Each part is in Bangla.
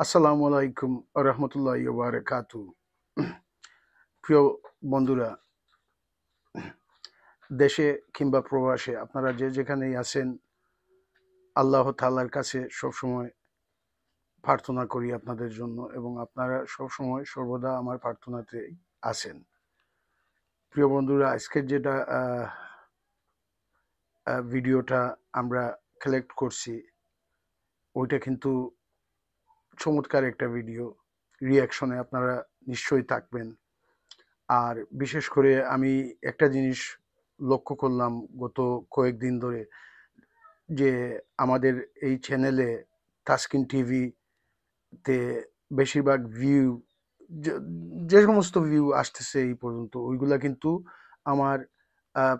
আসসালামু আলাইকুম রহমতুল্লাহি ওয়া বারাকাতু। প্রিয় বন্ধুরা, দেশে কিংবা প্রবাসে আপনারা যে যেখানেই আছেন, আল্লাহ তাআলার কাছে সবসময় প্রার্থনা করি আপনাদের জন্য, এবং আপনারা সবসময় সর্বদা আমার প্রার্থনাতে আছেন। প্রিয় বন্ধুরা, আজকের যেটা ভিডিওটা আমরা কালেক্ট করছি, ওইটা কিন্তু চমৎকার একটা ভিডিও। রিয়াকশনে আপনারা নিশ্চয়ই থাকবেন। আর বিশেষ করে আমি একটা জিনিস লক্ষ্য করলাম গত কয়েকদিন ধরে, যে আমাদের এই চ্যানেলে তাসকিন টিভিতে বেশিরভাগ ভিউ, যে সমস্ত ভিউ আসতেছে এই পর্যন্ত, ওইগুলা কিন্তু আমার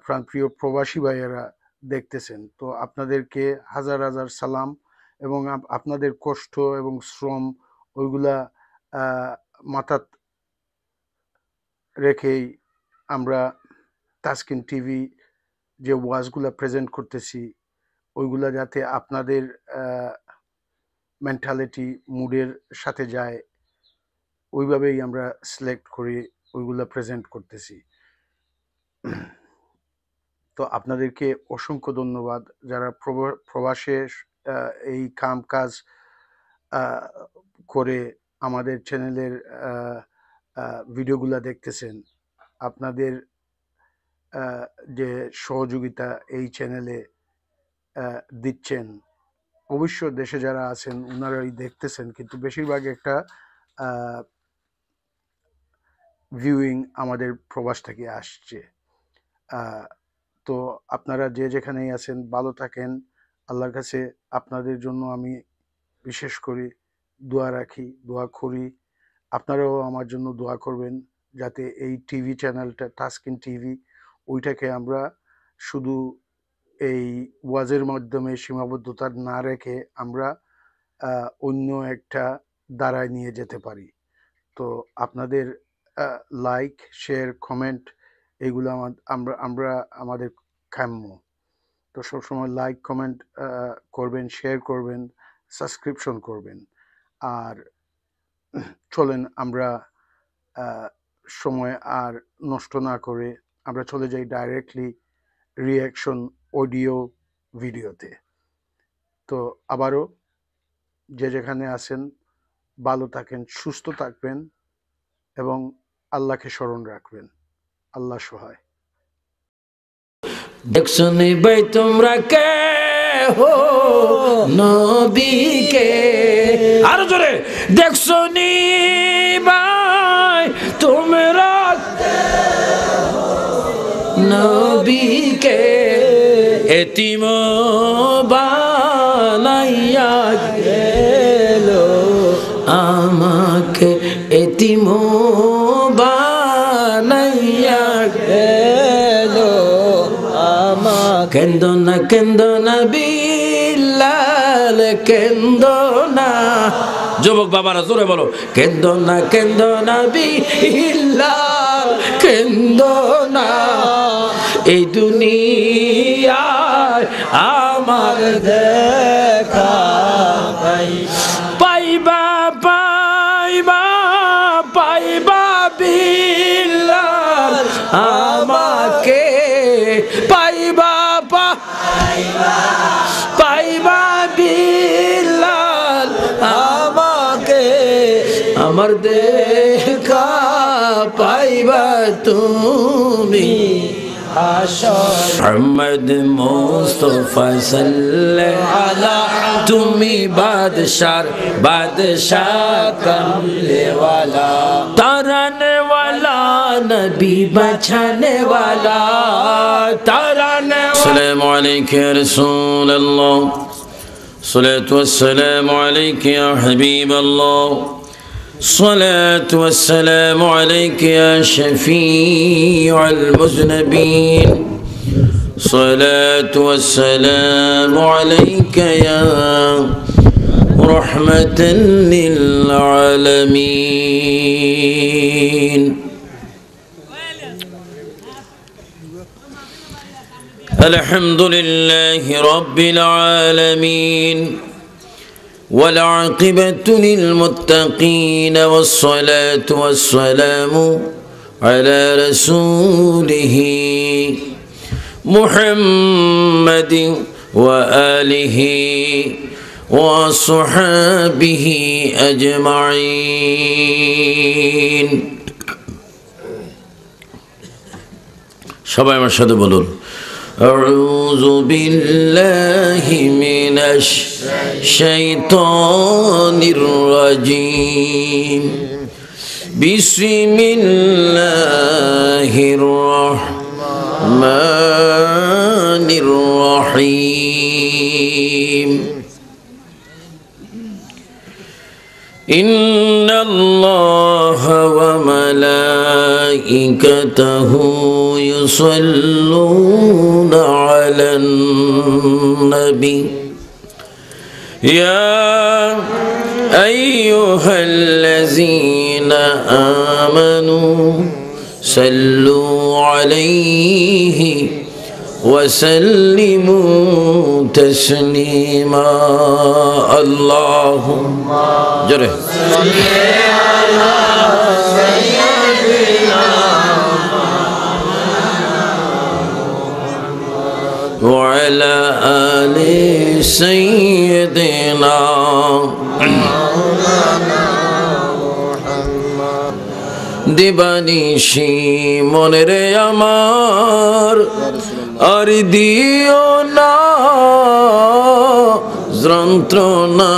প্রাণপ্রিয় প্রবাসী ভাইয়েরা দেখতেছেন। তো আপনাদেরকে হাজার হাজার সালাম, এবং আপনাদের কষ্ট এবং শ্রম ওইগুলা মাথা রেখেই আমরা তাসকিন টিভি যে ওয়াজগুলা প্রেজেন্ট করতেছি, ওইগুলা যাতে আপনাদের মেন্টালিটি মুডের সাথে যায়, ওইভাবেই আমরা সিলেক্ট করে ওইগুলা প্রেজেন্ট করতেছি। তো আপনাদেরকে অসংখ্য ধন্যবাদ, যারা প্রবাসে এই কাম কাজ করে আমাদের চ্যানেলের ভিডিওগুলা দেখতেছেন। আপনাদের যে সহযোগিতা এই চ্যানেলে দিচ্ছেন, অবশ্য দেশে যারা আছেন ওনারাই দেখতেছেন, কিন্তু বেশিরভাগ একটা ভিউইং আমাদের প্রবাস থেকে আসছে। তো আপনারা যে যেখানেই আছেন ভালো থাকেন। আল্লাহর কাছে আপনাদের জন্য আমি বিশেষ করে দোয়া রাখি, দোয়া করি। আপনারাও আমার জন্য দোয়া করবেন, যাতে এই টিভি চ্যানেলটা তাসকিন টিভি, ওইটাকে আমরা শুধু এই ওয়াজের মাধ্যমে সীমাবদ্ধতা না রেখে আমরা অন্য একটা দ্বারায় নিয়ে যেতে পারি। তো আপনাদের লাইক, শেয়ার, কমেন্ট এইগুলো আমরা আমাদের কাম্য। তো সবসময় লাইক, কমেন্ট করবেন, শেয়ার করবেন, সাবস্ক্রিপশন করবেন। আর চলেন আমরা সময় আর নষ্ট না করে আমরা চলে যাই ডাইরেক্টলি রিয়াকশন অডিও ভিডিওতে। তো আবারও যে যেখানে আছেন ভালো থাকেন, সুস্থ থাকবেন, এবং আল্লাহকে স্মরণ রাখবেন। আল্লাহ সহায়। দেখছো নি ভাই তোমরা কে হো নবীকে, আরো জোরে, দেখছো নি ভাই তোমরা নবীকে, এতিম বানাইয়া গেল আমাকে, এতিম বানাইয়া গেল আমাকে। কেন্দো না বিল্লাল, কেন্দো না, যুবক বাবারা জোরে বলো, কেন্দো না বিল্লাল, কেন্দো না, এই দুনিয়ায় আমার দেখা পাইবা বিল্লাল আমাকে, পাইবা বিল্লাল আমাকে, আমার দেখা পাইবা তুমি মোহাম্মদ মুস্তাফা সাল্লাল্লাহু আলা, তুমি বাদশাহ কমলে वाला, तारने वाला नबी बचाने वाला, तारने वाला। अस्सलामु अलैकुम या रसूल अल्लाह, सलातु वस्सलामु अलैका या हबीब अल्लाह, الصلاة والسلام عليك يا شفيع المذنبين، الصلاة والسلام عليك يا رحمة للعالمين. الحمد لله رب العالمين، والعاقبة للمتقين والصلاة والسلام على رسوله محمد وآله وصحابه أجمعين সবাই আমার সাথে বলুন أعوذ بالله من الشيطان الرجيم بسم الله الرحمن الرحيم إن الله وملائكته يصلون على النبي يا أيها الذين آمنوا صلوا عليه وسلموا تسليما اللهم جره صل على سيدنا وعلى آل سيدنا দিবানিশি মনের আমার আর দিও না যন্ত্রণা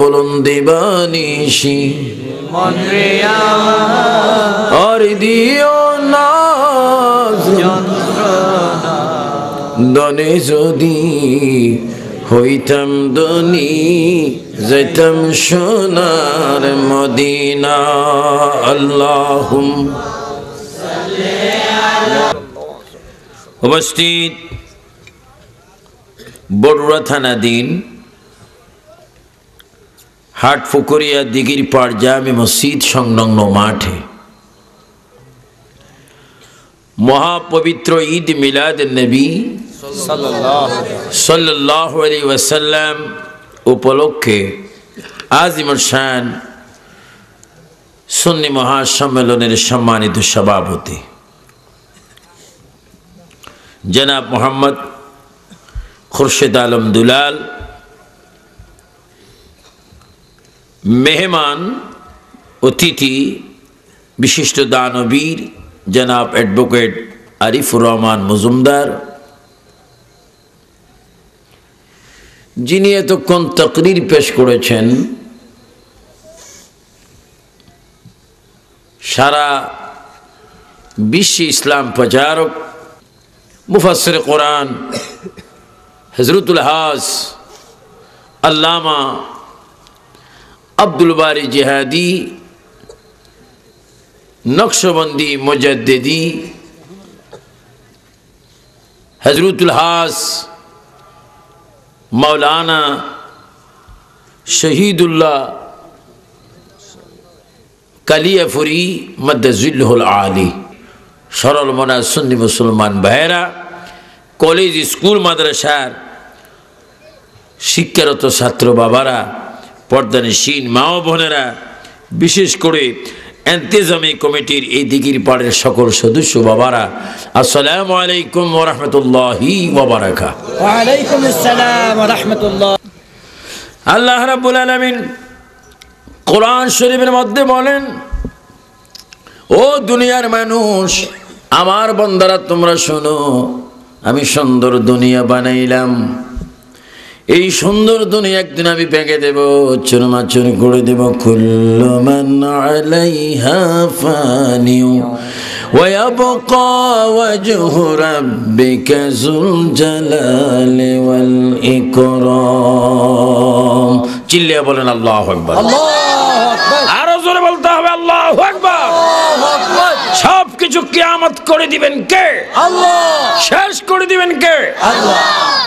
বলুন দিবানিশি মনের আমার আর দিও না যন্ত্রণা দনে যদি হইতাম দনি যাইতাম সোনার মদিনা আল্লাহুম্মা সাল্লি আলা উপস্থিত বড়ুয়া থানাধীন হাটফুকুরিয়া দিঘির পাড় জামে মসজিদ সংলগ্ন মাঠে মহাপবিত্র ঈদ মিলাদ নবী সাল্লাল্লাহু আলাইহি ওয়াসাল্লাম উপলক্ষে আজিমুল শান সুন্নি মহাসম্মেলনের সম্মানিত সভাপতি জনাব মোহাম্মদ খুরশেদ আলম দুলাল, মেহমান অতিথি বিশিষ্ট দানবীর জনাব অ্যাডভোকেট আরিফুর রহমান মজুমদার, যিনি এতক্ষণ তাকরীর পেশ করেছেন, সারা বিশ্বে ইসলাম প্রচারক মুফাসসির কোরআন হযরতুল হাজ আল্লামা আব্দুল বারী জিহাদি নকশবন্দি মুজাদ্দিদি হযরতুল হাজ মাওলানা শহীদুল্লাহ কালিয়াফুরি মাদ্দাজিল্লুহুল আলী, সরল মনা সুন্নি মুসলমান ভাইয়েরা, কলেজ স্কুল মাদ্রাসার শিক্ষারত ছাত্র বাবারা, পর্দানিশীন মা ও বোনেরা, বিশেষ করে ইন্তেজামি কমিটির এই দিঘির পাড়ের সকল সদস্য বাবারা, আসসালামু আলাইকুম ওয়া রাহমাতুল্লাহি ওয়া বারাকাতুহু। ওয়া আলাইকুম আসসালাম ওয়া রাহমাতুল্লাহ। আল্লাহ রাব্বুল আলামিন কোরআন শরীফের মধ্যে বলেন, ও দুনিয়ার মানুষ, আমার বান্দারা তোমরা শোনো, আমি সুন্দর দুনিয়া বানাইলাম, এই সুন্দর দুনিয়া একদিন আমি ভেঙে দেব, চুরমাচুর করে দেব। কুল্লু মান আলাইহা ফানিউ ওয়া ইয়াবকা ওয়াজহু রাব্বিকা যুল জালালি ওয়াল ইকরাম। চিল্লিয়ে বলেন আল্লাহু আকবার। আল্লাহু আকবার। আরো জোরে বলতে হবে আল্লাহু আকবার। আল্লাহু আকবার। সব কিছু কিয়ামত করে দিবেন কে? আল্লাহ। শেষ করে দিবেন কে? আল্লাহ।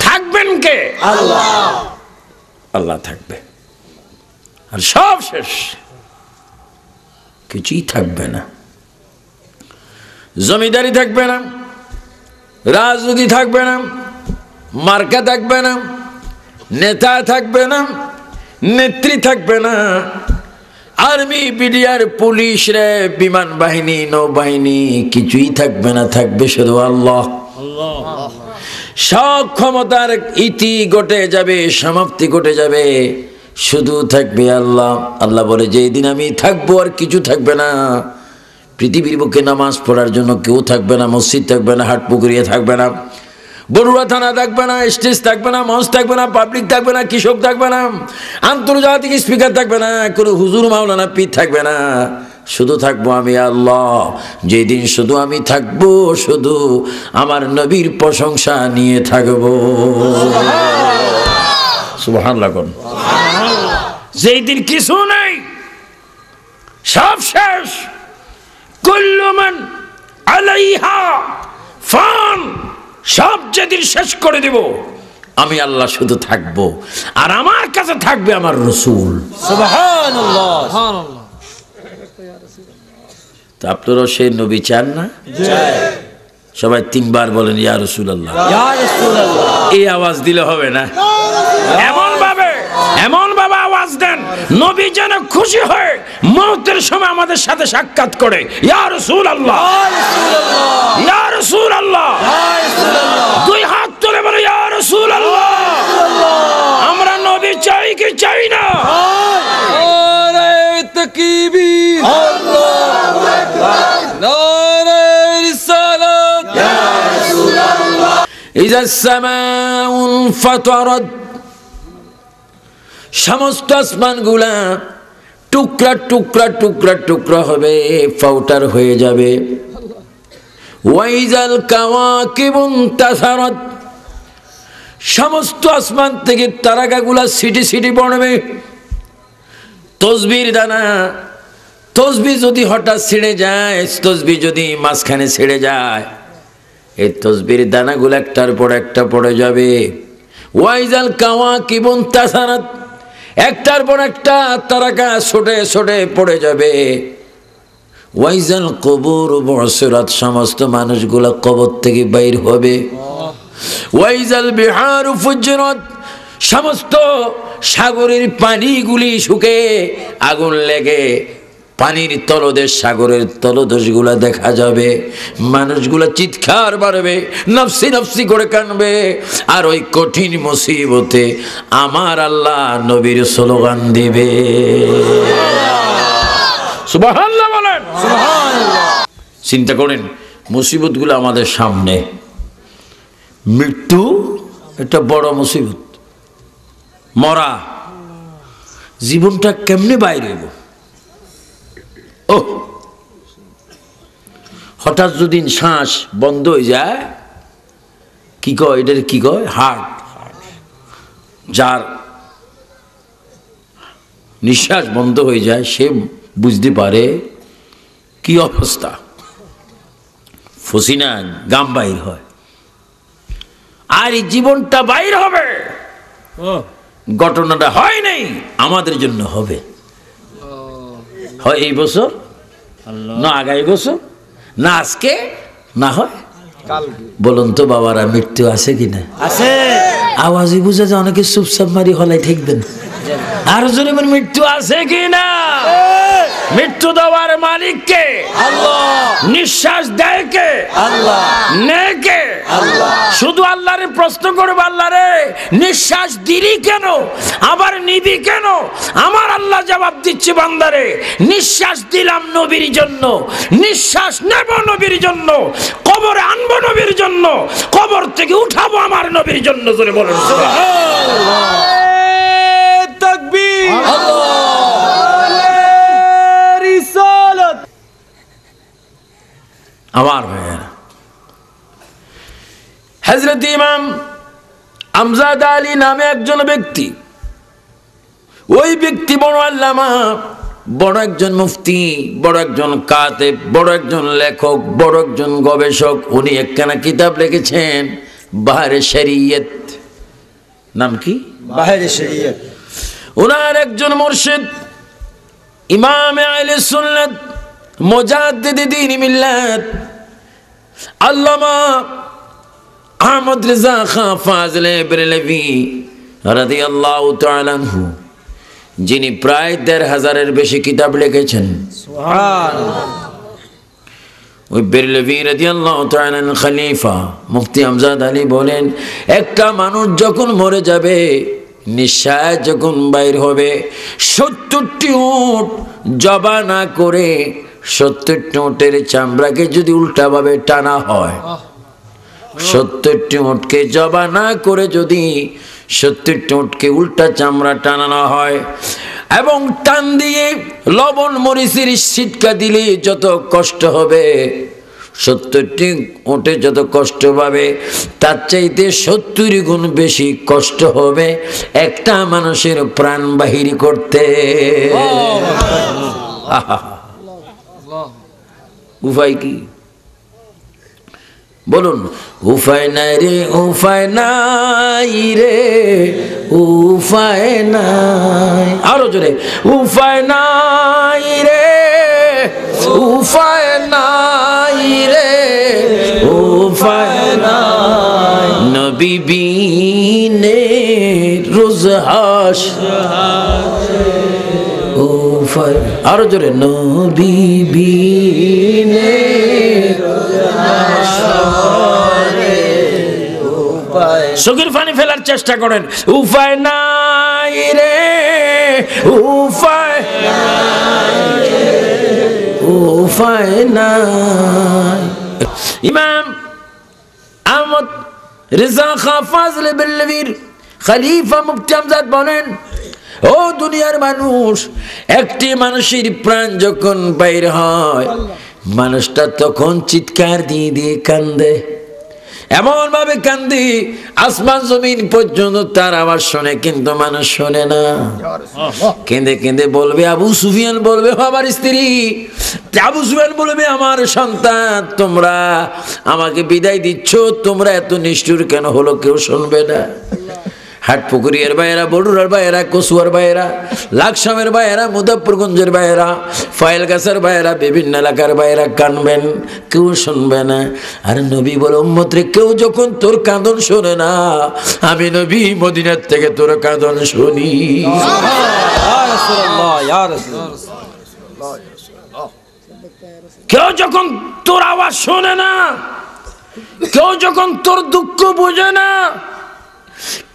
থাকবেন কে? আল্লাহ। আল্লাহ থাকবে, আর সব শেষ, কিছুই থাকবে না। জমিদারি থাকবে না, রাজনীতি থাকবে না, মার্কা থাকবে না, নেতা থাকবে না, নেত্রী থাকবে না, আর্মি, বিডিআর, পুলিশ, রে বিমান বাহিনী, নৌবাহিনী কিছুই থাকবে না, থাকবে শুধু আল্লাহ। সব ক্ষমতার ইতি ঘটে যাবে, সমাপ্তি ঘটে যাবে, শুধু থাকবে আল্লাহ। আল্লাহ বলে যেই দিন আমি থাকবো আর কিছু থাকবে না, পৃথিবীর বুকে নামাজ পড়ার জন্য কেউ থাকবে না, মসজিদ থাকবে না, হাট পুকুরিয়া থাকবে না, বড়ুয়া থানা থাকবে না, স্টেজ থাকবে না, মঞ্চ থাকবে না, পাবলিক থাকবে না, কৃষক থাকবে না, আন্তর্জাতিক স্পিকার থাকবে না, কোনো হুজুর মাওলানা পীর থাকবে না, শুধু থাকবো আমি আল্লাহ। যেই দিন শুধু আমি থাকবো, শুধু আমার নবীর প্রশংসা নিয়ে থাকবো। সুবহানাল্লাহ। যেই দিন কিছু নেই, সব শেষ, কুল্লু মান আলাইহা ফান, সব যেদিন শেষ করে দেব, আমি আল্লাহ শুধু থাকবো, আর আমার কাছে থাকবে আমার রাসূল। সুবহানাল্লাহ। তো আপনারা সেই নবী চান না? সবাই তিনবার বলেন ইয়া রাসূলুল্লাহ, ইয়া রাসূলুল্লাহ। এই আওয়াজ দিলে হবে না, এমন ভাবে আওয়াজ দেন নবী যেন খুশি হয়ে মওতের সময় আমাদের সাথে সাক্ষাৎ করে, ইয়া রাসূলুল্লাহ, ইয়া রাসূলুল্লাহ। দুই হাত তুলে বলে ইয়া রাসূলুল্লাহ। আমরা নবী চাই কি চাই না? নারে তাকবীর, আল্লাহু আকবার, নারে রিসালাত, ইয়া রাসূলুল্লাহ। ইযা সামাউন ফাতারাত, সমস্ত আসমানগুলা টুকরা টুকরা টুকরা টুকরা হবে, ফাউটার হয়ে যাবে। ওয়াইজাল কাওয়াকিবুন তাসারাত, সমস্ত আসমান থেকে তারকাগুলা সিটি সিটি পড়বে। তসবির দানা, তসবি যদি হঠাৎ ছিঁড়ে যায়, তসবি যদি মাঝখানে ছিঁড়ে যায়, এই তসবির দানাগুলো একটার পর একটা পড়ে যাবে। ওয়াইজাল কাওয়াকিবুন তাসারাত, একটার পর একটা তারকা ছোটে ছোটে পড়ে যাবে। ওয়াইজাল কবুর বুসিরাত, সমস্ত মানুষগুলা কবর থেকে বাইর হবে। ওয়াইজাল বিহারু ফুজ্জিরাত, সমস্ত সাগরের পানিগুলি শুকে আগুন লেগে পানির তলদেশ, সাগরের তলদেশগুলা দেখা যাবে। মানুষগুলা চিৎকার বাড়বে, নফসি নফসি করে কানবে। আর ওই কঠিন মুসিবতে আমার আল্লাহ নবীর স্লোগান দিবে, সুবহানাল্লাহ বলেন, সুবহানাল্লাহ। চিন্তা করেন, মুসিবতগুলো আমাদের সামনে, মৃত্যু একটা বড় মুসিবত, মরা, জীবনটা কেমনে বাইরে হইব? ও হঠাৎ যদি শ্বাস বন্ধ হয়ে যায়, কি কয় এটার, কি কয় হার্ট, যার নিঃশ্বাস বন্ধ হয়ে যায় সে বুঝতে পারে কি অবস্থা, ফসিনা গাম বাইর হয়। আর এই জীবনটা বাইর হবে, ঘটনাটা হয় নাই, আমাদের জন্য হবে। হয় এই বছর, না আগামী বছর, না আজকে, না হয় বলুন তো বাবারা, মৃত্যু আছে কিনা? আছে। আওয়াজই বুঝা যায়, অনেকে চুপচাপ মারি হলাই ঠেকবেন। আর যদি মৃত্যু আছে কিনা? মৃত্যু দেওয়ার মালিক কে? আল্লাহ। নিঃশ্বাস দেয় কে? আল্লাহ। নেয় কে? আল্লাহ। শুধু আল্লাহরে প্রশ্ন করবো, আল্লাহ রে নিঃশ্বাস দিলি কেন, আবার নিবি কেন? আমার আল্লাহ জবাব দিচ্ছে, বান্দারে নিঃশ্বাস দিলাম নবীর জন্য, নিঃশ্বাস নেব নবীর জন্য, কবরে আনবো নবীর জন্য, কবর থেকে উঠাবো আমার নবীর জন্য। জোরে বলেন সুবহানাল্লাহ। তাকবীর, আল্লাহু রিসালাত। আমার ভাইয়েরা, হযরত ইমাম আমজাদ আলী নামে একজন ব্যক্তি, ওই ব্যক্তি বড় আল্লামা, বড় একজন মুফতি, বড় একজন কাতেব, বড় একজন লেখক, বড় একজন গবেষক। উনি একখানা কিতাব লিখেছেন, বাহরে শরীয়ত। নাম কি? বাহরে শরীয়ত। ওনার একজন মুর্শিদ ইমাম আহলে সুন্নাত মুজাদ্দিদ দ্বীন মিল্লাত আল্লামা আহমদ রেজা খান ফাজলে বেরেলভী রাদিয়াল্লাহু তাআলা আনহু, যিনি প্রায় ১৫০০-এর বেশি কিতাব লিখেছেন। ওই বেরলভী রাদিয়াল্লাহু তাআলা খলিফা মুফতি আমজাদ আলী বলেন, একটা মানুষ যখন মরে যাবে, নিঃশ্বাস যখন বাইর হবে, ৭০টি উট জবা না করে ৭০টি উটের চামড়াকে যদি উল্টাভাবে টানা হয়, ৭০টি উটকে জবা না করে যদি ৭০টি উটকে উল্টা চামড়া টানানো হয় এবং টান দিয়ে লবণ মরিচের ছিটকা দিলে যত কষ্ট হবে, ৭০টি উটে যত কষ্ট পাবে, তার চাইতে ৭০ গুণ বেশি কষ্ট হবে একটা মানুষের প্রাণ বাহির করতে। উপায় কি বলুন? উপায় নাই রে, উপায় নাই রে, উপায় নাই। আরো জোরে, উপায় নাই রে, উপায় নাই রে, উপায় নাই। নবী বিনে রোজ হাসরে, উপায়। আরো জোরে, নবী বিনে চোখের পানি ফেলার চেষ্টা করেন। উপায় নাই রে, উপায়, উপায় নাই। ইমাম আহমদ রেজা খাঁ ফাজলে বেরলভীর খলিফা মুফতি আমজাদ বলেন, ও দুনিয়ার মানুষ, একটি মানুষের প্রাণ যখন বাইর হয়, মানুষটা তখন চিৎকার দিয়ে দিয়ে কান্দে, এমন ভাবে কান্দি আসমান জমিন পর্যন্ত তার আওয়াজ শোনে, কিন্তু মানুষ শোনে না। কেঁদে কেঁদে বলবে, আবু সুফিয়ান বলবে আমার স্ত্রী, আবু সুফিয়ান বলবে আমার সন্তান, তোমরা আমাকে বিদায় দিচ্ছ, তোমরা এত নিষ্ঠুর কেন হলো? কেউ শুনবে না। হাটপুকুরিয়ার ভাইয়েরা, বড়ুরার ভাইয়েরা, কচুয়ার ভাইয়েরা, লাকসামের ভাইয়েরা, মুজাফফরগঞ্জের ভাইয়েরা, ফাইলগাছের ভাইয়েরা, বিভিন্ন এলাকার ভাইয়েরা কানবেন, কেউ শুনবে না। আর নবী বলে, উম্মত রে, কেউ যখন তোর কাঁদন শোনে না, আমি নবী মদিনার থেকে তোর কাঁদন শুনি। কেউ যখন তোর আওয়াজ শোনে না, কেউ যখন তোর দুঃখ বোঝে না,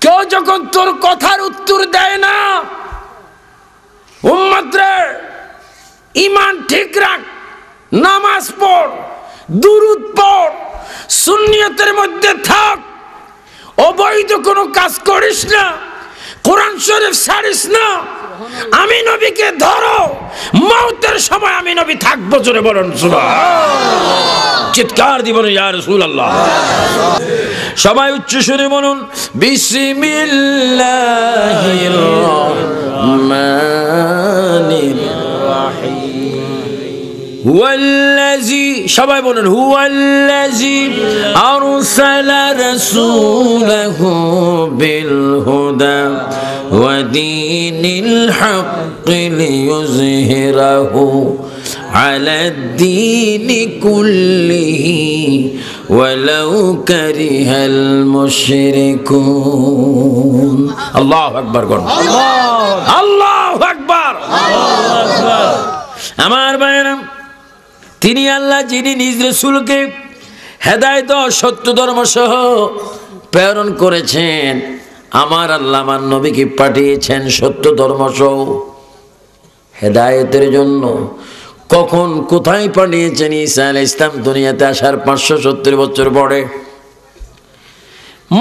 কেউ যখন তোর কথার উত্তর দেয় না, উম্মত রে, ঈমান ঠিক রাখ, নামাজ পড়, দুরূদ পড়, সুন্নিয়তের মধ্যে থাক, অবৈধ কোনো কাজ করিস না, কোরআন শরীফ ছাড়িস না, আমি নবীকে ধরো, মওতের সময় আমি নবী থাকবো। জোরে বলুন সুবহানাল্লাহ, চিৎকার দিবেন ইয়া রাসূলুল্লাহ। সবাই উচ্চ সুরে বলুন, বিসমিল্লাহির রহমানির রহিম। হুয়াল্লাযী, সবাই বলুন, হুয়াল্লাযী আরসালা রাসূলাহু বিল হুদা ওয়া দীনিল হাক্কি লিইয়ুযহিরাহু আলাদ-দীনি কুল্লিহি ওয়ালাউ কারিহাল মুশরিকুন। আল্লাহু আকবার করুন, আল্লাহু আকবার। আমার ভাইরা, তিনি আল্লাহ যিনি নিজ রাসূলকে হেদায়েত ও সত্য ধর্ম সহ প্রেরণ করেছেন, আমার আল্লাহ আমার নবীকে পাঠিয়েছেন সত্য ধর্ম সহ হেদায়েতের জন্য। কখন কোথায় পাঠিয়েছেন? ঈসা আলাইহিস সালাম দুনিয়াতে আসার 570 বছর পরে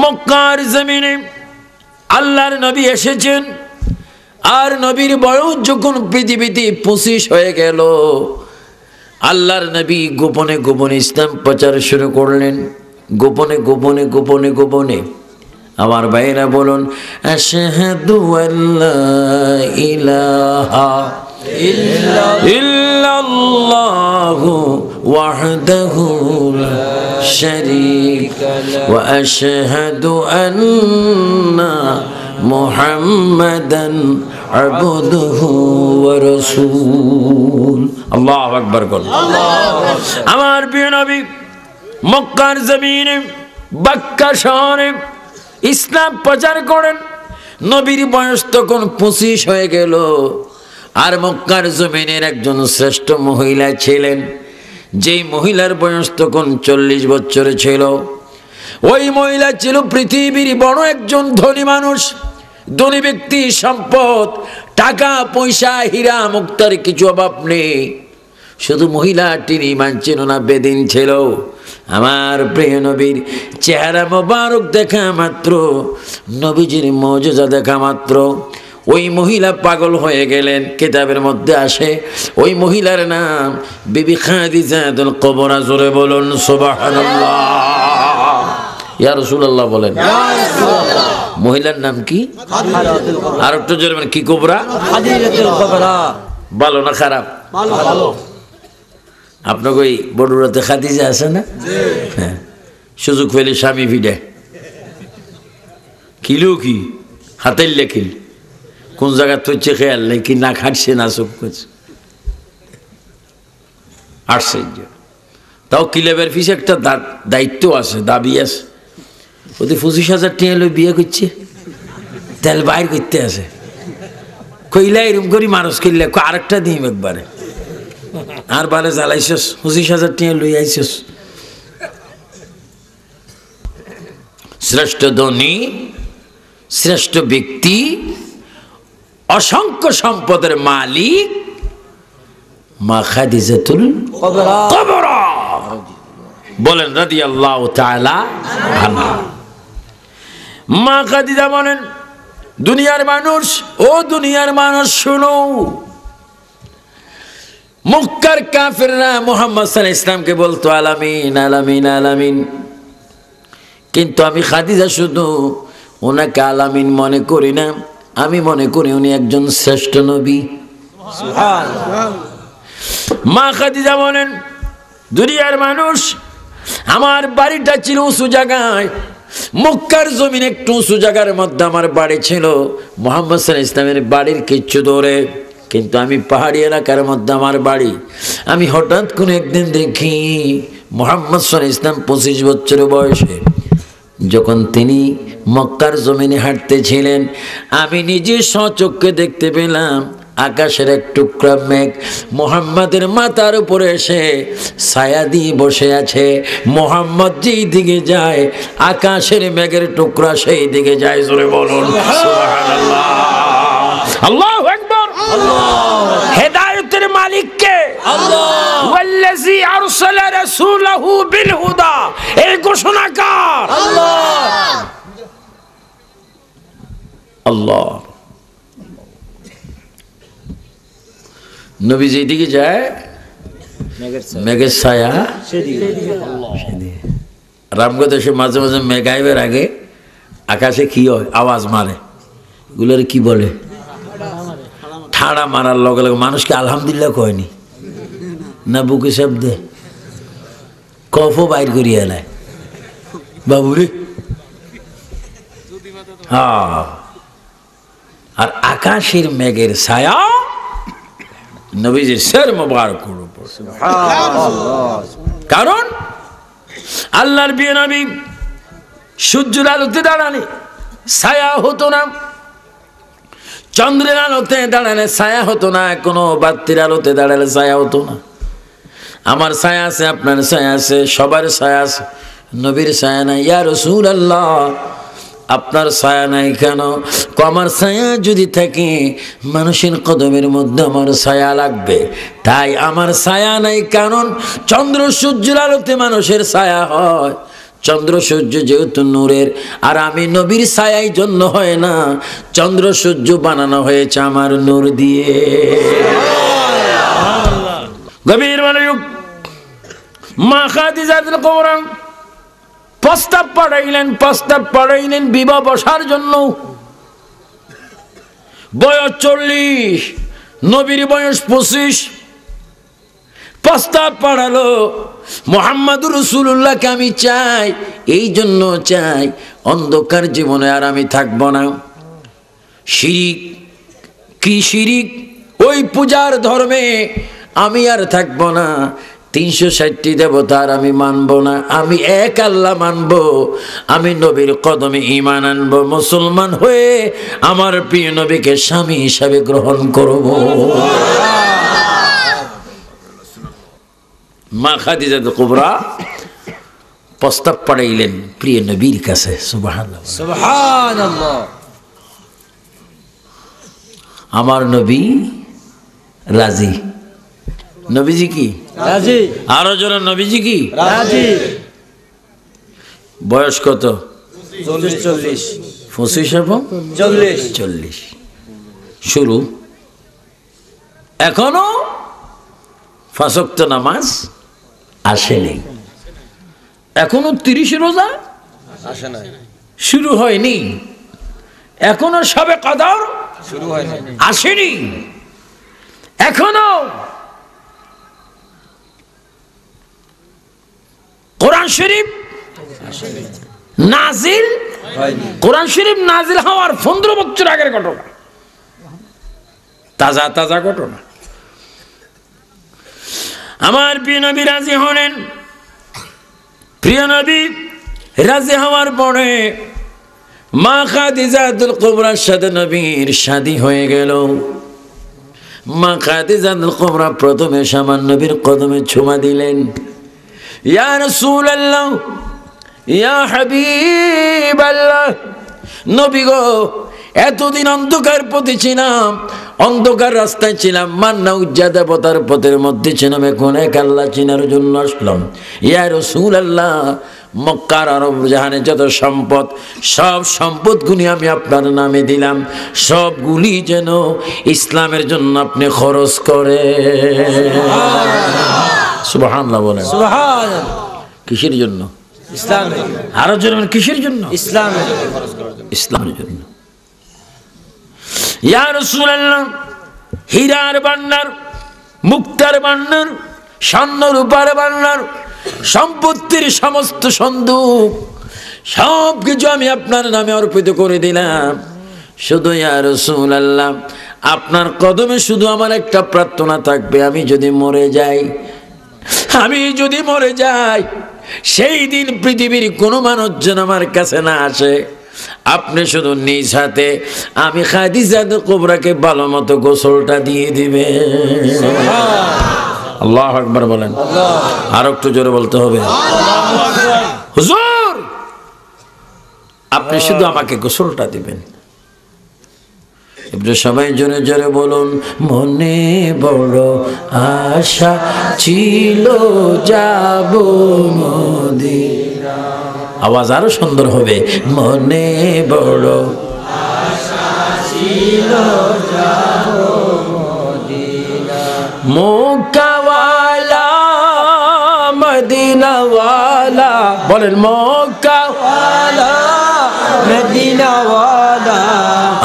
মক্কার জমিনে আল্লাহর নবী এসেছেন। আর নবীর বয়স যখন পৃথিবীতে 25 হয়ে গেল, আল্লাহর নবী গোপনে গোপনে ইসলাম প্রচার শুরু করলেন, গোপনে গোপনে গোপনে গোপনে। আমার ভাইরা বলুন, আশহাদু আল্লা ইলাহা ইল্লাল্লাহু ওয়াহদাহু লা শারীকা লাহু ওয়া আশহাদু আন্না মুহাম্মাদান আবদুহু ওয়া রাসূল। আল্লাহু আকবার বল। আমার প্রিয় নবী মক্কার জমিনে, মক্কা শহরে ইসলাম প্রচার করেন। নবীর বয়স তখন 25 হয়ে গেল। আর মক্কার জমিনের একজন শ্রেষ্ঠ মহিলা ছিলেন, যেই মহিলার বয়স তখন 40 বছর ছিল। ওই মহিলা ছিল পৃথিবীর বড় একজন ধনী মানুষ, ধনী ব্যক্তি, সম্পদ, টাকা পয়সা, হীরা মুক্তার কিছু অভাব নেই। শুধু মহিলাটির ঈমান ছিল না, বেদিন ছিল। আমার প্রিয় নবীর চেহারা মোবারক দেখা মাত্র, নবীজির মুজিজা দেখা মাত্র ওই মহিলা পাগল হয়ে গেলেন। কিতাবের মধ্যে আসে ওই মহিলার নাম বিবি খাদিজাতুল কুবরা। জোরে বলুন সুবহানাল্লাহ। ইয়া রাসূলুল্লাহ বলেন। মহিলার নাম কি? আর একটু জোরে বলেন, কি কুবরা? খাদিজাতুল কুবরা। ভালো না খারাপ? ভালো। আপনাকে ওই বড়ুরাতে খাদিজা আছে না? হ্যাঁ, সুযোগ পেলে স্বামী ভিড়ে কিলো কি হাতের লেখিল কোন জায়গা তুলছে খেয়াল নেই, কি না খাটছে না চোখ করছে। আশ্চর্য। তাও কিলেবের পিছে একটা দায়িত্ব আছে, দাবি আছে। ওদের 25,000 টাকা লই বিয়ে করছে, তেল বাইর করতে আছে। কইলা এরম করি মানুষ কিনলে আরেকটা দিম একবারে, আর বারে জ্বালাইছস, 25,000 টাকা লই আইছস। শ্রেষ্ঠ ধনী, শ্রেষ্ঠ ব্যক্তি, অসংখ্য সম্পদের মালিক মা খাদিজাতুল কুবরা বলেন রাদিয়াল্লাহু তাআলা আনহা। মা খাদিজা বলেন, দুনিয়ার মানুষ, ও দুনিয়ার মানুষ শুনো, মক্কার কাফেররা মুহাম্মদ সাল্লাল্লাহু আলাইহি ওয়াসাল্লামকে বলতো আলামিন আলামিন আলামিন, কিন্তু আমি খাদিজা শুধু ওনাকে আলামিন মনে করি না, আমি মনে করি উনি একজন শ্রেষ্ঠ নবী। মা খাদিজা বলেন, দুনিয়ার মানুষ, আমার বাড়িটা ছিল উঁচু জায়গায়, মক্কার জমিন একটু উঁচু জায়গার মধ্যে আমার বাড়ি ছিল। মুহাম্মদ সাল্লাল্লাহু আলাইহি ওয়াসাল্লামের বাড়ির কিচ্ছু দূরে, কিন্তু আমি পাহাড়ি এলাকার মধ্যে আমার বাড়ি। আমি হঠাৎ করে একদিন দেখি মুহাম্মদ সাল্লাল্লাহু আলাইহি ওয়াসাল্লাম 25 বছর বয়সে যখন তিনি মক্কার জমিনে হাঁটতেছিলেন, আমি নিজে স্বচক্ষে দেখতে পেলাম আকাশের এক টুকরা মেঘ মুহাম্মাদের মাথার উপরে এসে ছায়া দিয়ে বসে আছে। মুহাম্মদ যেই দিকে যায় আকাশের মেঘের টুকরা সেই দিকে যায়। জোরে বলুন সুবহানাল্লাহ। আল্লাহু আকবার। হেদায়েতের মালিক কে? আল্লাহ। ওয়াল্লাযী আরসালা রাসূলাহু বিল হুদা, এই ঘোষণাকার আল্লাহ। আল্লাহ। নবী যেদিকে যায় মেঘের ছায়া সেদিকে। রামগো দেশে মাঝে মাঝে মেঘ আইবার আগে আকাশে কি হয়, আওয়াজ মারে, এগুলোর কি বলে? ঠাড়া মারার লগে লগে মানুষকে আলহামদুলিল্লাহ কয়নি না, বুকে শব্দে কফও বাইর করিয়া এলায় বাবুরে। হ্যাঁ, আর আকাশের মেঘের ছায়া নবীজির শের মোবারকের উপর। কারণ আল্লাহর প্রিয় নবী সূর্যের আলোতে দাঁড়ালে ছায়া হতো না, চন্দ্রের আলোতে দাঁড়ালে ছায়া হতো না, কোনো বাতির আলোতে দাঁড়ালে ছায়া হতো না। আমার ছায়া আছে, আপনার ছায়া আছে, সবার ছায়া আছে, নবীর ছায়া নাই। ইয়া রাসূলুল্লাহ, আপনার ছায়া নাই কেন? আমার ছায়া যদি থাকে মানুষের কদমের মধ্যে আমার ছায়া লাগবে, তাই আমার ছায়া নাই। কারণ চন্দ্র সূর্যের আলোতে মানুষের ছায়া হয়, চন্দ্র সূর্য যেহেতু নূরের, আর আমি নবীর ছায়াই জন্য হয় না, চন্দ্র সূর্য বানানো হয়েছে আমার নূর দিয়ে। গভীর মনোযোগ। মা খাদিজাতুল কুবরা প্রস্তাব পাঠাইলেন বিবাহ বসার জন্য। বয়স 40, নবীর বয়স 25। প্রস্তাব পাঠালো, মুহাম্মাদুর রাসূলুল্লাহকে আমি চাই, এই জন্য চাই অন্ধকার জীবনে আর আমি থাকবো না। শিরিক, কি শিরিক, ওই পূজার ধর্মে আমি আর থাকবো না। 360টি দেবতার আমি মানব না, আমি এক আল্লাহ মানব, আমি নবীর কদমে ঈমান আনব, মুসলমান হয়ে আমার প্রিয় নবীকে স্বামী হিসাবে গ্রহণ করব। মা খাদিজাতুল কুবরা প্রস্তাব পাঠাইলেন প্রিয় নবীর কাছে। সুবহানাল্লাহ, সুবহানাল্লাহ। আমার নবী রাজি। নবীজি কি রাজি? আরো জোরে নবীজি কি রাজি। বয়স কত? 40 25 এবং 40। শুরু। এখনো 5 ওয়াক্ত নামাজ আসেনি, এখনো 30 রোজা আসে না, শুরু হয়নি, এখনো সবে কদর শুরু হয় না, আসেনি, এখনো কোরআন শরীফ নাজিল হয়নি। কোরআন শরীফ নাজিল হওয়ার 15 বছর আগের ঘটনা, তাজা তাজা ঘটনা। আমার প্রিয় নবী রাজি হলেন। প্রিয় নবী রাজি হওয়ার পরে মা খাদিজাতুল কুবরার সাথে নবীর শাদী হয়ে গেল। মা খাদিজাতুল কুবরা প্রথমে সামান্য নবীর কদমে চুমা দিলেন। ইয়া রাসূলুল্লাহ, ইয়া হাবিবাল্লাহ, নবী গো, এতদিন অন্ধকার পথে ছিলাম, অন্ধকার রাস্তায় ছিলাম, মান্না উজ্জা দেবতার পথের মধ্যে ছিলাম, এখন এক আল্লাহ চিনার জন্য আসলাম। ইয়া রাসূলুল্লাহ, মক্কার আরব জাহানে যত সম্পদ, সব সম্পদগুলি আমি আপনার নামে দিলাম, সবগুলি যেন ইসলামের জন্য আপনি খরচ করে। সুবহানাল্লাহ বলেন। সুবহানাল্লাহ। কিসের জন্য? ইসলামের, আরো জন্য কিসের জন্য? ইসলামের। ইসলামের জন্য। ইয়া রাসূলুল্লাহ, হীরার ভান্ডার, মুক্তার ভান্ডার, স্বর্ণ রূপার ভান্ডার, সম্পত্তির সমস্ত সন্দুক সব কিছু আমি আপনার নামে অর্পিত করে দিলাম। শুধু ইয়া রাসূলুল্লাহ, আপনার কদমে শুধু আমার একটা প্রার্থনা থাকবে, আমি যদি মরে যাই, আমি যদি মরে যাই, সেই দিন পৃথিবীর কোনো মানুষ যেন আমার কাছে না আসে, আপনি শুধু নিজ হাতে আমি খাদিজাতুল কুবরাকে ভালো মতো গোসলটা দিয়ে দিবেন। আল্লাহু আকবার বলেন। আর একটু জোরে বলতে হবে। হুজুর, আপনি শুধু আমাকে গোসলটা দিবেন। এবারে সবাই জোরে জোরে বলুন, মনে বড় আশা ছিল যাব মদিনা। আওয়াজ আরো সুন্দর হবে, মনে বড় আশা ছিল যাব মদিনা। মক্কাওয়ালা মদিনাওয়ালা বলেন, মক্কাওয়ালা মদিনাওয়ালা,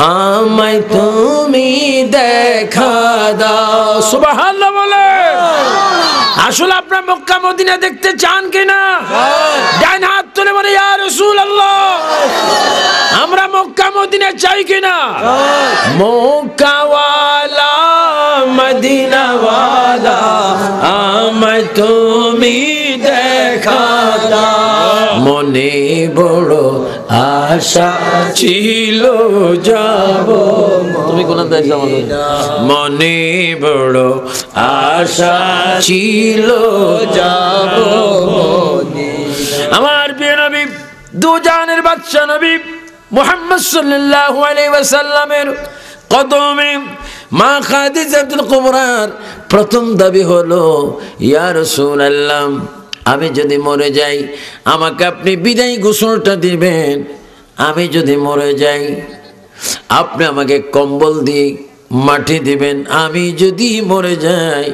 আমায় তুমি দেখা দাও। সুবহানাল্লাহ বলে। আসলে আপনার মক্কা মদিনা দেখতে চান কিনা? ডান হাত তুলে বলে, ইয়া রাসূলুল্লাহ, আমরা মক্কা মদিনা চাই কিনা? মক্কাওয়ালা মদিনাওয়ালা, আমায় তুমি দেখা দাও। মনে বড় আশা ছিল যাব। তুমি কোন মনে বড় আশা ছিল যাব। আমার প্রিয় নবী, দু জাহানের বাদশা নবী মুহাম্মদ সাল্লাল্লাহু আলাইহি ওয়াসাল্লামের কদমে মা খাদিজাতুল কুবরার প্রথম দাবি হলো, ইয়া রাসূলুল্লাহ, আমি যদি মরে যাই, আমাকে আপনি বিদায় গোসলটা দিবেন। আমি যদি মরে যাই, আপনি আমাকে কম্বল দিয়ে মাটি দিবেন। আমি যদি মরে যাই,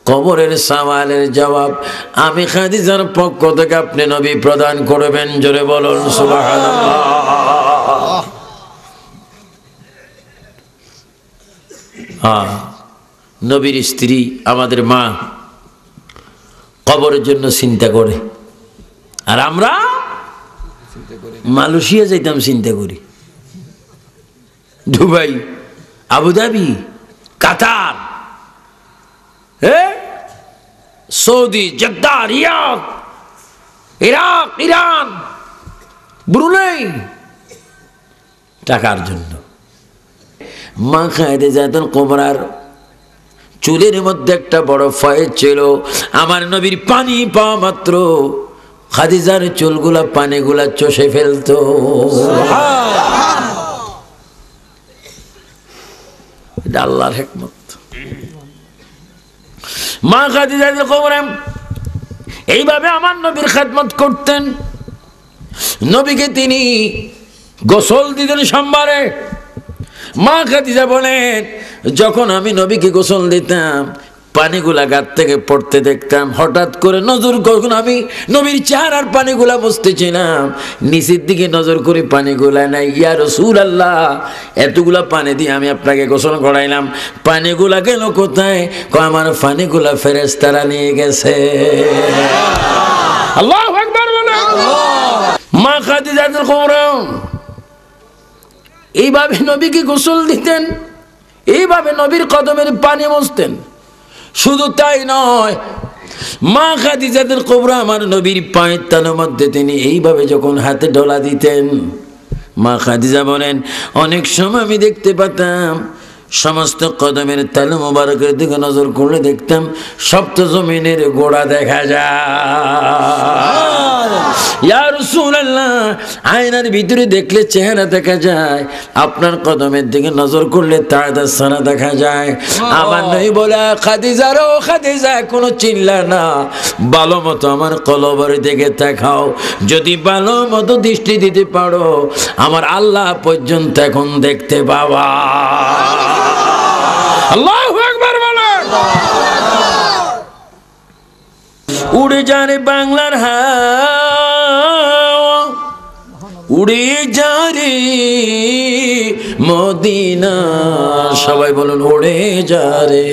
কবরের সওয়ালের জবাব আমি খাদিজার পক্ষ থেকে আপনি নবী প্রদান করবেন। জোরে বলুন সুবহানাল্লাহ। নবীর স্ত্রী আমাদের মা কবরের জন্য চিন্তা করে, আর আমরা মালয়েশিয়া যাইতাম চিন্তা করি, Dubai, Abu Dhabi, Qatar, Saudi, Jeddah, Riyadh, Iraq, Iran, Brunei টাকার জন্য। মা খাদিজাতুল কুবরার চুলের মধ্যে একটা বড় ফয়েজ ছিল। আমার নবীর পানি পাওয়া মাত্র খাদিজার চুলগুলা পানিগুলা চষে ফেলতো। এটা আল্লাহর হিকমত। মা খাদিজাতুল কুবরা এইভাবে আমার নবীর খেদমত করতেন। নবীকে তিনি গোসল দিতেন সোমবারে। মা খাদিজা বলেন, যখন আমি নবীকে গোসল দিতাম পানিগুলা গাত থেকে পড়তে দেখতাম, হঠাৎ করে নজর কখন আমি নবীর চেহারার পানিগুলা বুঝতেছিলাম, নিচের দিকে নজর করে পানিগুলা নাই। ইয়া রাসূলুল্লাহ, এতগুলা পানি দিয়ে আমি আপনাকে গোসল করাইলাম, পানিগুলা গেল কোথায়? আমার পানিগুলা ফেরেশতারা নিয়ে গেছে। আল্লাহু আকবার বলেন। মা খাদিজাতুল কুবরা এইভাবে নবীকে গোসল দিতেন, এইভাবে নবীর কদমের পানি মুছতেন। শুধু তাই নয়, মা খাদিজাতুল কুবরা আমার নবীর পায়ের তালুর মধ্যে তিনি এইভাবে যখন হাতে ডলা দিতেন, মা খাদিজা বলেন, অনেক সময় আমি দেখতে পেতাম সমস্ত কদমের তালু মোবারকের দিকে নজর করলে দেখতাম সপ্ত জমিনের গোড়া দেখা যায়। ইয়া রাসূলুল্লাহ, আয়নার ভিতরে দেখলে চেহারা দেখা যায়, আপনার কদমের দিকে নজর করলে তাজা সারা দেখা যায়। আমার নবী বলে, খাদিজা রে, ও খাদিজা, কোনো চিল্লা না, ভালো মতো আমার কলবের দিকে তাকাও। যদি ভালো মতো দৃষ্টি দিতে পারো, আমার আল্লাহ পর্যন্ত এখন দেখতে পাবা। আল্লাহু আকবার বলেন। উড়ে যা রে বাংলার হাওয়া, উড়ে যা রে মদিনা। সবাই বলুন, উড়ে যা রে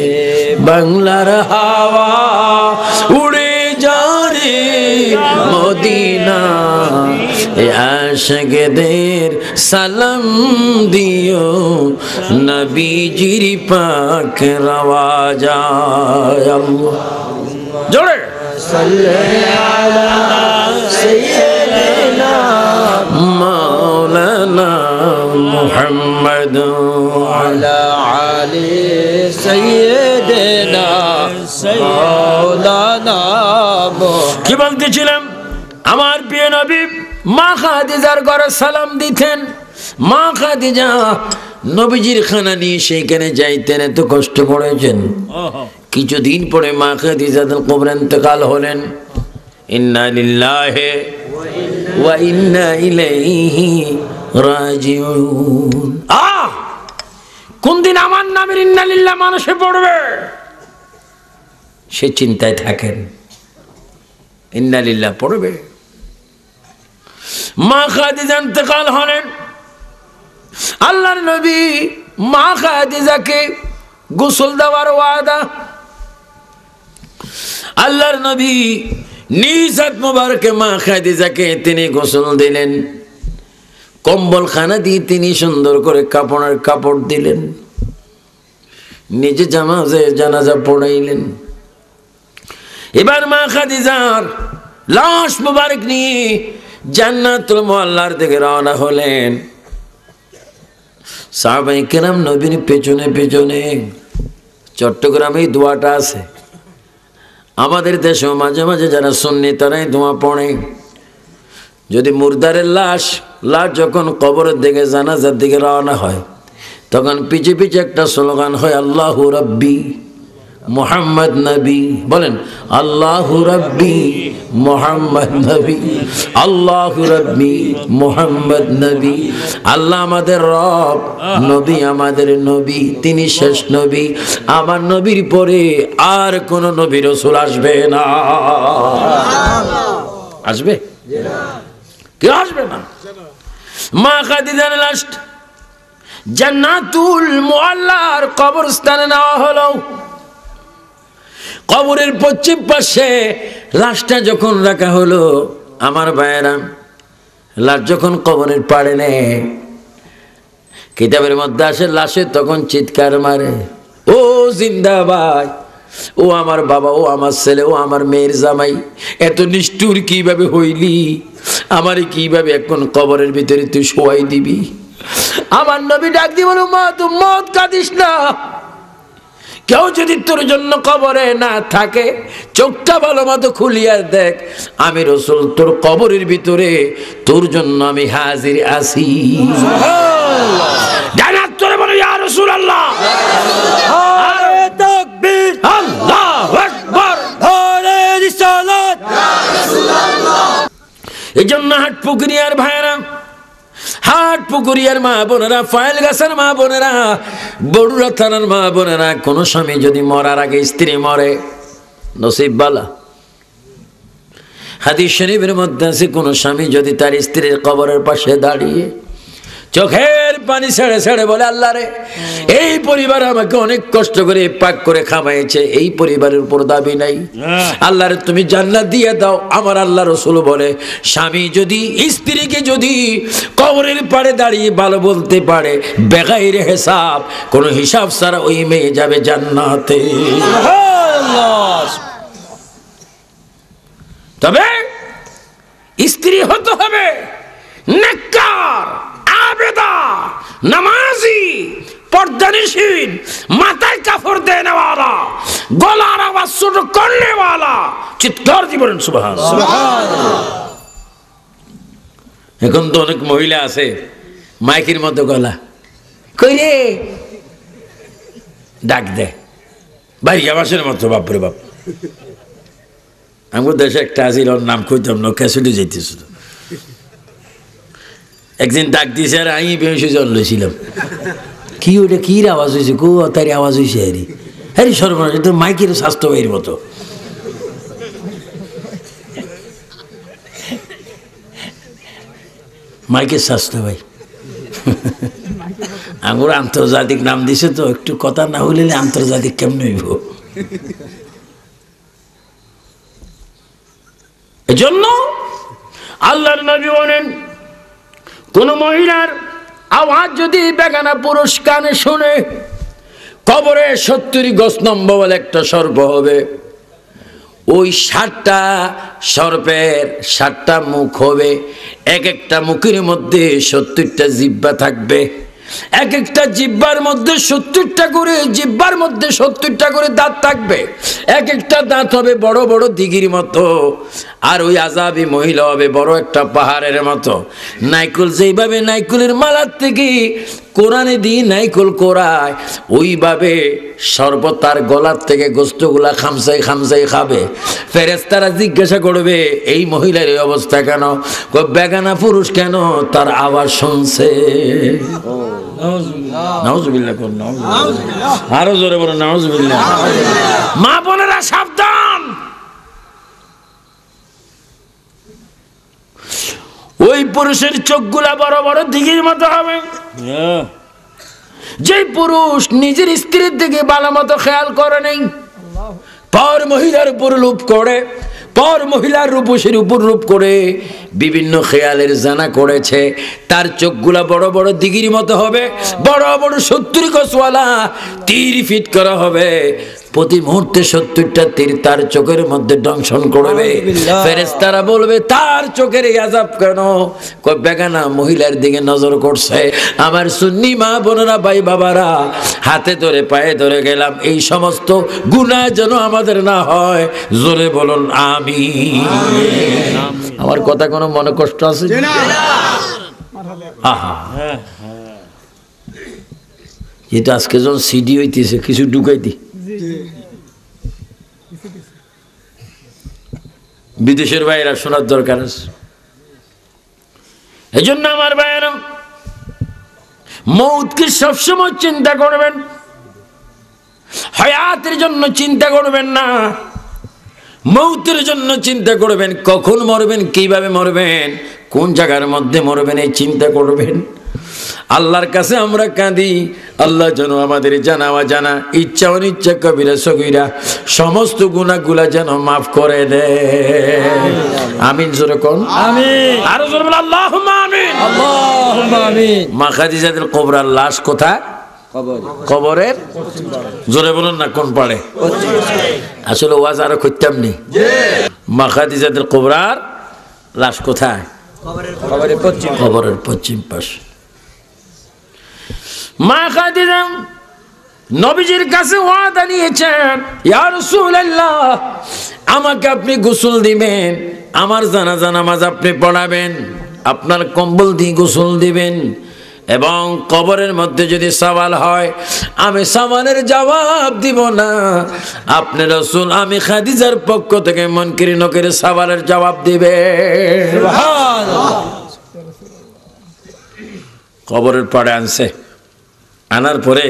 বাংলার হাওয়া, উড়ে যা রে মদিনা। আশিকদের সালাম দিও, নবীজির পাক রওয়াজায়। জোরে মাওলানা মুহাম্মদ আলা আলি সাইয়্যিদিনা মাওলানা। কি বলতেছিলাম? আমার প্রিয় নবী মা খাদিজার ঘরে সালাম দিতেন। মা খাদিজা নবীজির খানা নিয়ে সেইখানে যাইতেন, এত কষ্ট করেছেন। কিছুদিন পরে মা খাদিজাতুল কুবরা ইন্তেকাল হলেন। ইন্না লিল্লাহি ওয়া ইন্না ইলাইহি রাজিউন। কোন দিন আমার নামের ইন্না লিল্লাহ মানুষে পড়বে, সে চিন্তায় থাকেন। ইন্না লিল্লাহ পড়বে। মা খাদিজা ইন্তেকাল হলেন। আল্লাহর নবী মা খাদিজাকে গোসল দেওয়ার ওয়াদা। আল্লাহর নবী নিজ হাত মোবারকে মা খাদিজাকে তিনি গোসল দিলেন। কম্বল খানা দিয়ে তিনি সুন্দর করে কাপড়ের কাপড় দিলেন, নিজে জানাজা পড়াইলেন। এবার মা খাদিজার লাশ মোবারক নিয়ে জান্নাতুল মুআল্লার দিকে রওনা হলেন। সাহাবায়ে কেরাম নবীর পেছনে পেছনে। চট্টগ্রামে দোয়াটা আছে, আমাদের দেশেও মাঝে মাঝে যারা সুন্নি তারাই দোয়া পড়ে। যদি মুর্দারের লাশ যখন কবরের দিকে জানাজার দিকে রওনা হয়, তখন পিছে পিছে একটা স্লোগান হয়, আল্লাহু রাব্বি মুহাম্মদ নবী। বলেন, আল্লাহু রাব্বি মুহাম্মদ নবী, আল্লাহু রাব্বি মুহাম্মদ নবী। আল্লাহ আমাদের রব, নবী আমাদের নবী, তিনি শেষ নবী। আমার নবীর পরে আর কোন নবী রাসূল আসবে না। আসবে? কেউ আসবে না। মা খাদিজার লাশ জান্নাতুল মুআল্লার কবরস্থানে নেওয়া হলো। কবরের পশ্চিম পাশে লাশটা যখন রাখা হলো, আমার ভাইয়েরা, লাশ যখন কবরের পাড়ে নেয়, কিতাবের মধ্যে আসে লাশে তখন চিৎকার মারে, ও জিন্দাবাদ, ও আমার বাবা, ও আমার ছেলে, ও আমার মেয়ের জামাই, এত নিষ্ঠুর কিভাবে হইলি? আমারে কিভাবে এখন কবরের ভিতরে তুই শোয়াই দিবি? আমার নবী ডাক দিয়ে বলো, মা তুই মত কাঁদিস না। কেউ যদি তোর জন্য কবরে না থাকে, চোখটা ভালো মতো খুলিয়া দেখ, আমি রাসূল তোর কবরের ভিতরে তোর জন্য আমি হাজির আছি। জানাত তোরে বলো, ইয়া রাসূলুল্লাহ, নারে তাকবীর, আল্লাহু আকবার, নারে রিসালাত। এই জন্য হাটপুকুরিয়ার ভাইরা, হাটপুকুরিয়ার মা বোনেরা, ফাইল গাছের মা বোনেরা, বড়ুরা থানার মা বোনেরা, কোন স্বামী যদি মরার আগে স্ত্রী মরে, নসিব বালা। হাদিস শরীফের মধ্যে আছে, কোন স্বামী যদি তার স্ত্রীর কবরের পাশে দাঁড়িয়ে চোখের পানি ছেড়ে ছেড়ে বলে, আল্লাহ রে, এই পরিবার আমাকে অনেক কষ্ট করে পাক করে খামাইছে, এই পরিবারের উপর দাবি নাই, আল্লাহ রে তুমি জান্নাত দিয়ে দাও। আমার আল্লাহ রাসূল বলে, স্বামী যদি স্ত্রীকে যদি কবরের পাড়ে দাঁড়িয়ে ভালো বলতে পারে, বেগাইরে হিসাব, কোনো হিসাব ছাড়া ওই মেয়ে যাবে জান্নাতে। তবে স্ত্রী হতে হবে নেককার, আবেদা, নামাজি, পর্দানিশীন, মাথায় কাপড় দেনেওয়ালা, গলার আওয়াজ ছোট করনেওয়ালা। চিৎকার দিয়ে বলেন সুবহানাল্লাহ। এখন তো অনেক মহিলা আছে মাইকের মতো গলা, কই রে ডাক দে, ভাই আবাসের মতো, বাপরে বাপ। আমার দেশে একটা আছিল, ওর নাম কইতাম না, ক্যাসেটে যাইতেছিল। একদিন ডাক দিয়েছে, আর আমি বেশি জল লইছিলাম, কি ওটা কির আওয়াজ হয়েছে, কো তার আওয়াজ হয়েছে, হ্যারি হ্যারি সর্বনাশ, তো মাইকের স্বাস্থ্য ভাইয়ের মতো। মাইকের স্বাস্থ্য ভাই আমার আন্তর্জাতিক নাম দিছে, তো একটু কথা না হইলে আন্তর্জাতিক কেমন হইব? এজন্য আল্লাহর নবী বলেন, কোন মহিলার আওয়াজ যদি বেগানা পুরুষ কানে শুনে, কবরে 70 গজ লম্বা বলে একটা সর্প হবে, ওই 60টা সর্পের 60টা মুখ হবে, এক একটা মুখের মধ্যে 70টা জিহ্বা থাকবে, এক একটা জিহ্বার মধ্যে 70টা করে, জিহ্বার মধ্যে 70টা করে দাঁত থাকবে, এক একটা দাঁত হবে বড় বড় দিঘির মতো, আর ওই আযাবী মহিলা হবে বড় একটা পাহাড়ের মতো। নাইকুল যেইভাবে নাইকুলের মালার থেকে কোরআনে দিয়ে নাইকুল কোরায়, ওইভাবে সর্বতার গলার থেকে গোস্তগুলা খামসাই খামসাই খাবে। ফেরেশতারা জিজ্ঞাসা করবে, এই মহিলার এই অবস্থা কেন? বেগানা পুরুষ কেন? তার আওয়াজ শুনছে। নাউজুবিল্লাহ, আরো জোরে বলো নাউজুবিল্লাহ। মা বোনেরা সাবধান, ওই পুরুষের চোখগুলা বড় বড় দিঘির মতো হবে। যে পুরুষ নিজের স্ত্রীর দিকে ভালো মতো খেয়াল করে নেই, পর মহিলার উপর লোভ করে, পর মহিলার রূপসীর উপর রূপ করে বিভিন্ন খেয়ালের জানা করেছে, তার চোখগুলা বড় বড় দিঘির মতো হবে, বড় বড় 70 গজওয়ালা তীর ফিট করা হবে, প্রতি মুহূর্তে 70টা তীর তার চোখের মধ্যে দংশন করবে। ফেরেশতারা বলবে, তার চোখের এই আযাব কেন? কই বেগানা মহিলার দিকে নজর করছে। আমার সুন্নি মা বোনেরা, ভাই বাবারা, হাতে ধরে পায়ে ধরে গেলাম, এই সমস্ত গুনাহ যেন আমাদের না হয়। জোরে বলুন আমিন। আমার কথা কোনো মনে কষ্ট আছে? আহা, যেটা আজকে যখন সিডি হইতেছে, কিছু ঢুকাই দি, বিদেশের বাইরা শোনার দরকার আছে। এই জন্য আমার ভাইয়েরা, মৌতকে সবসময় চিন্তা করবেন, হায়াতের জন্য চিন্তা করবেন না, মৌতের জন্য চিন্তা করবেন। কখন মরবেন, কিভাবে মরবেন, কোন জায়গার মধ্যে মরবেন, এই চিন্তা করবেন। আল্লাহর কাছে আমরা কাঁদি, আল্লাহ যেন আমাদের জানা অজানা, ইচ্ছা অনিচ্ছা, কবিরা সগীরা সমস্ত গুনাহগুলা যেন মাফ করে দেয়। আমিন। জোরে কোন আমিন। আরো জোরে বল আল্লাহুম্মা আমিন। আল্লাহুম্মা আমিন। মা খাদিজাতুল কুবরার লাশ কোথায়? কবরের জোরে বলুন না কোন পাড়ে? আসলে ওয়াজ আরো করতাম নি। মা খাদিজাতুল কুবরার লাশ কোথায়? কবরের পশ্চিম পাশে। মা খাদিজা নবীজির কাছে ওয়াদা নিয়েছেন, ইয়া রাসূলুল্লাহ, আমাকে আপনি গোসল দিবেন, আমার জানাজা নামাজ আপনি পড়াবেন, আপনার কম্বল দিয়ে গোসল দিবেন, এবং কবরের মধ্যে যদি সওয়াল হয় আমি সওয়ালের জবাব দিব না। আপনি রাসূল, আমি খাদিজার পক্ষ থেকে মুনকির নকির সওয়ালের জবাব দিবে। সুবহানাল্লাহ। কবরের পাড়ে আনছে, আনার পরে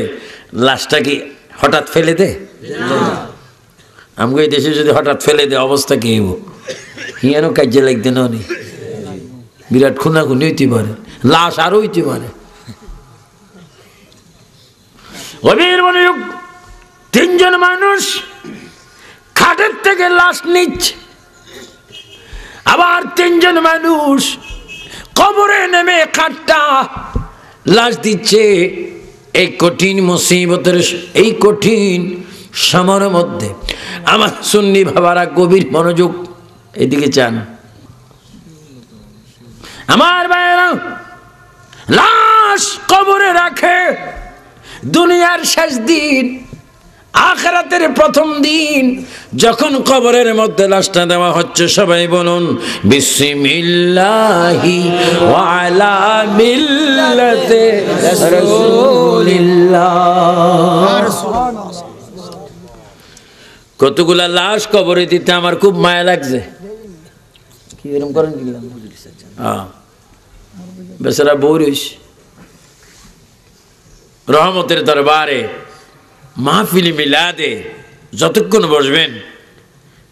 লাশটা কি হঠাৎ ফেলে দে? আমাকে এই দেশে যদি হঠাৎ ফেলে দে অবস্থা কি হইব? হিয়ানো কাজে লাগতে নি, বিরাট খুনাখুনি হইতে পারে, লাশ আরো হইতে পারে। তিনজন মানুষ খাটের থেকে লাশ নিচ্ছে, আবার তিনজন মানুষ কবরে নেমে খাটটা লাশ দিচ্ছে। এই কঠিন মুসিবতের, এই কঠিন সময়ের মধ্যে আমার সুন্নি বাবারা গভীর মনোযোগ এদিকে চান। আমার ভাইয়েরা, লাশ কবরে রাখে দুনিয়ার শেষ দিন, আখিরাতের প্রথম দিন, যখন কবরের মধ্যে লাশটা দেওয়া হচ্ছে, সবাই বলুন বিসমিল্লাহি ওয়া আলা মিল্লাতে রাসূলিল্লাহ। কতগুলা লাশ কবরে দিতে আমার খুব মায়া লাগছে। কি এরকম করেন? বেচারা বৌরিস রহমতের দরবারে মাহফিল মিলাদে যতক্ষণ বসবেন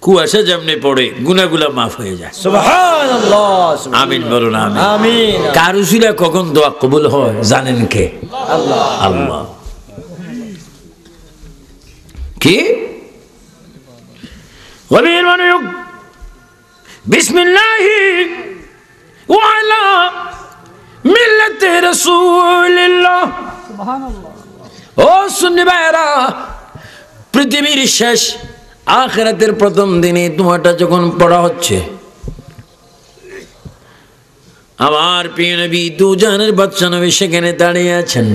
কুয়াশা যেমনি পড়ে গুনাহগুলা মাফ হয়ে যায়। সুবহানাল্লাহ। আমিন বলুন আমিন। আমিন। কার উসিলা কখন দোয়া কবুল হয় জানেন কে? আল্লাহ। আল্লাহ। কি গভীর মনোযোগ। বিসমিল্লাহি ওয়া আলা মিল্লাতি রাসূলিল্লাহ। সুবহানাল্লাহ। ও সুন্নি ভাইরা, পৃথিবীর শেষ আখিরাতের প্রথম দিনে তোমাটা যখন পড়া হচ্ছে, আমার প্রিয় নবী দুজানের বাদশা নবী সেখানে দাঁড়িয়ে আছেন,